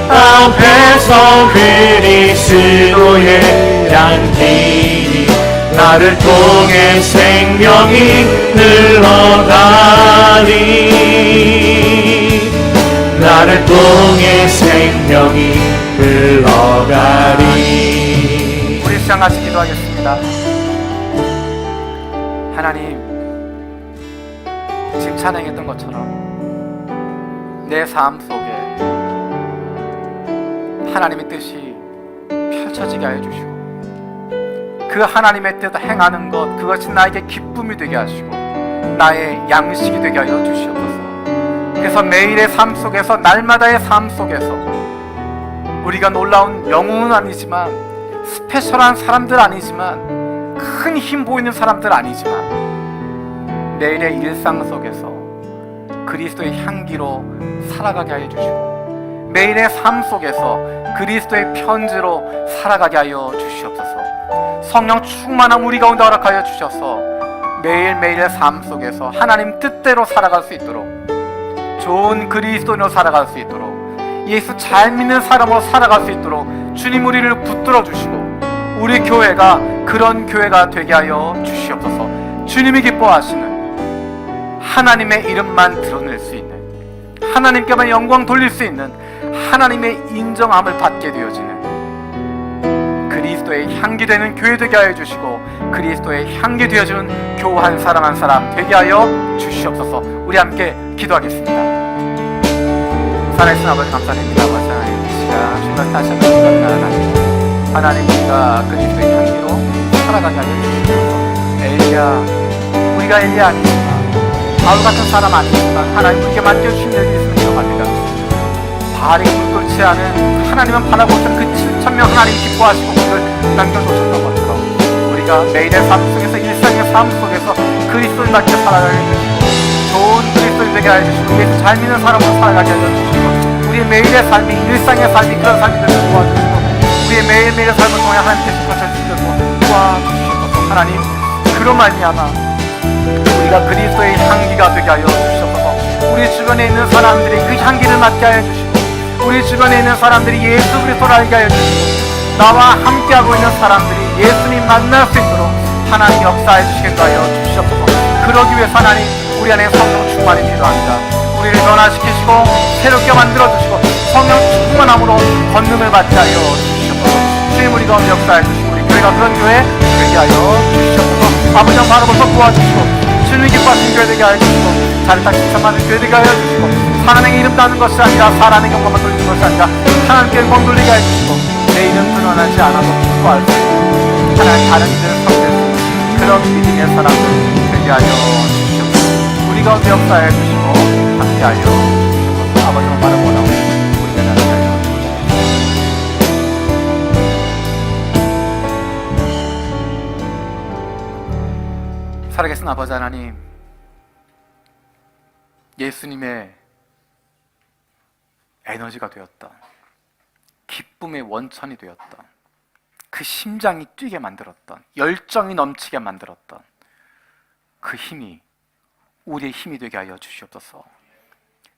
[SPEAKER 2] 앞에서 그리스도의 향기, 나를 통해 생명이 흘러가리, 나를 통해 생명이 흘러가리.
[SPEAKER 1] 우리 시간 같이 기도하겠습니다. 하나님, 지금 찬양했던 것처럼 내 삶 속에 하나님의 뜻이 펼쳐지게 하여 주시고, 그 하나님의 뜻을 행하는 것, 그것이 나에게 기쁨이 되게 하시고 나의 양식이 되게 하여 주시옵소서. 그래서 매일의 삶 속에서, 날마다의 삶 속에서 우리가 놀라운 영웅은 아니지만, 스페셜한 사람들 아니지만, 큰 힘 보이는 사람들 아니지만, 매일의 일상 속에서 그리스도의 향기로 살아가게 하여 주시고, 매일의 삶 속에서 그리스도의 편지로 살아가게 하여 주시옵소서. 성령 충만함 우리 가운데 허락하여 주셔서 매일매일의 삶 속에서 하나님 뜻대로 살아갈 수 있도록, 좋은 그리스도인으로 살아갈 수 있도록, 예수 잘 믿는 사람으로 살아갈 수 있도록 주님 우리를 붙들어 주시고, 우리 교회가 그런 교회가 되게 하여 주시옵소서. 주님이 기뻐하시는, 하나님의 이름만 드러낼 수 있는, 하나님께만 영광 돌릴 수 있는, 하나님의 인정함을 받게 되어지는 그리스도의 향기 되는 교회 되게 하여 주시고, 그리스도의 향기 되어주는 교우 한 사람 한 사람 되게 하여 주시옵소서. 우리 함께 기도하겠습니다. 살아계신 아버지 감사드립니다. 아버지 하나님, 이 시간 주님을 다시 한번 기도합니다. 하나님, 우리가 그리스도의 향기로 살아가게 하여 주시옵소서. 우리가 엘리야 아니지만, 바울 같은 사람 아니지만, 하나님 우리에게 맡겨주신 일이 있으면 기억합니다. 바알이 굴끓지 않은 하나님은 바라보던 그 7,000명 하나님 기뻐하시고 그를 남겨놓으셨던 것처럼, 우리가 매일의 삶 속에서, 일상의 삶 속에서 그리스도인답게 살아가게 해주시고, 좋은 그리스도인 되게 해주시고, 예수 잘 믿는 사람으로 살아가게 해주시고, 우리의 매일의 삶이, 일상의 삶이 그런 삶이 되도록 도와주시고, 우리의 매일매일의 삶을 통해 하나님께서 펼쳐주시고 도와주시옵소서. 하나님, 그로 말미암아 우리가 그리스도의 향기가 되게 하여 주시옵소서. 우리 주변에 있는 사람들이 그 향기를 맡게 하여 주시고, 우리 주변에 있는 사람들이 예수 그리스도를 알게 하여 주시고, 나와 함께하고 있는 사람들이 예수님 만날 수 있도록 하나님 역사해 주시겠다 하여 주시옵소서. 그러기 위해서 하나님, 우리 안에 성령 충만이 필요합니다. 우리를 변화시키시고 새롭게 만들어주시고 성령 충만함으로 권능을 받게 하여 주시옵소서. 주님, 우리 가운데 역사해 주시고 우리 교회가 그런 교회 되게 하여 주시옵소서. 아버지 형 바라보서 도와주시고 주님이 기뻐하신 교회 되게 하여 주시고 자리딱 칭찬받는 교회 되게 하여 주시고 하나님의 이름 따는 것이 아니라 사람의 영광만 돌리는 것이 아니라 하나님께 영광 돌리게 하여 주시고 내 이름 드러나지 않아도 기뻐할 수 있는 하나님 다른 이들을 섬길 수 있는 그런 믿음의 사람들 되게 하여 주시옵소서. 우리 가운데 역사해 주시고 함께하여 주시옵소서. 아버지와 바른 원하오니 우리가 나누게 하여 주시옵소서. 살아계신 아버지 하나님, 예수님의 에너지가 되었던, 기쁨의 원천이 되었던, 그 심장이 뛰게 만들었던, 열정이 넘치게 만들었던 그 힘이 우리의 힘이 되게 하여 주시옵소서.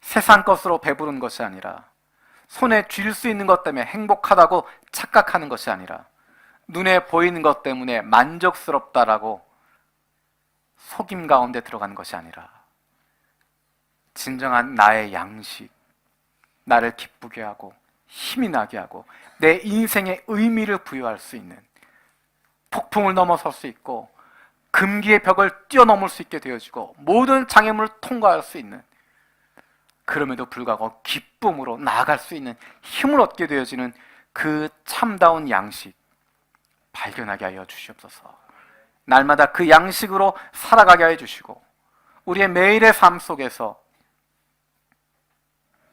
[SPEAKER 1] 세상 것으로 배부른 것이 아니라, 손에 쥘 수 있는 것 때문에 행복하다고 착각하는 것이 아니라, 눈에 보이는 것 때문에 만족스럽다라고 속임 가운데 들어가는 것이 아니라, 진정한 나의 양식, 나를 기쁘게 하고 힘이 나게 하고 내 인생의 의미를 부여할 수 있는, 폭풍을 넘어설 수 있고 금기의 벽을 뛰어넘을 수 있게 되어지고 모든 장애물을 통과할 수 있는, 그럼에도 불구하고 기쁨으로 나아갈 수 있는 힘을 얻게 되어지는 그 참다운 양식 발견하게 하여 주시옵소서. 날마다 그 양식으로 살아가게 하여 주시고 우리의 매일의 삶 속에서,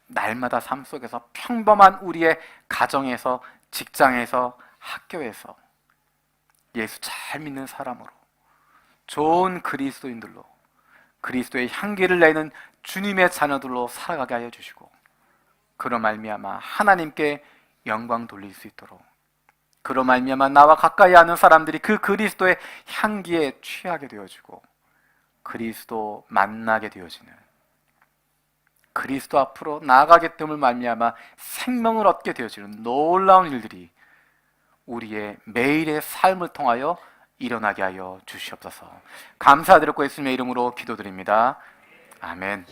[SPEAKER 1] 날마다 삶 속에서 평범한 우리의 가정에서, 직장에서, 학교에서 예수 잘 믿는 사람으로, 좋은 그리스도인들로, 그리스도의 향기를 내는 주님의 자녀들로 살아가게 하여 주시고, 그로 말미암아 하나님께 영광 돌릴 수 있도록, 그로 말미암아 나와 가까이 하는 사람들이 그 그리스도의 향기에 취하게 되어지고 그리스도 만나게 되어지는, 그리스도 앞으로 나아가게 됨을 말미암아 생명을 얻게 되어지는 놀라운 일들이 우리의 매일의 삶을 통하여 일어나게 하여 주시옵소서. 감사드리고 예수님의 이름으로 기도드립니다. 아멘.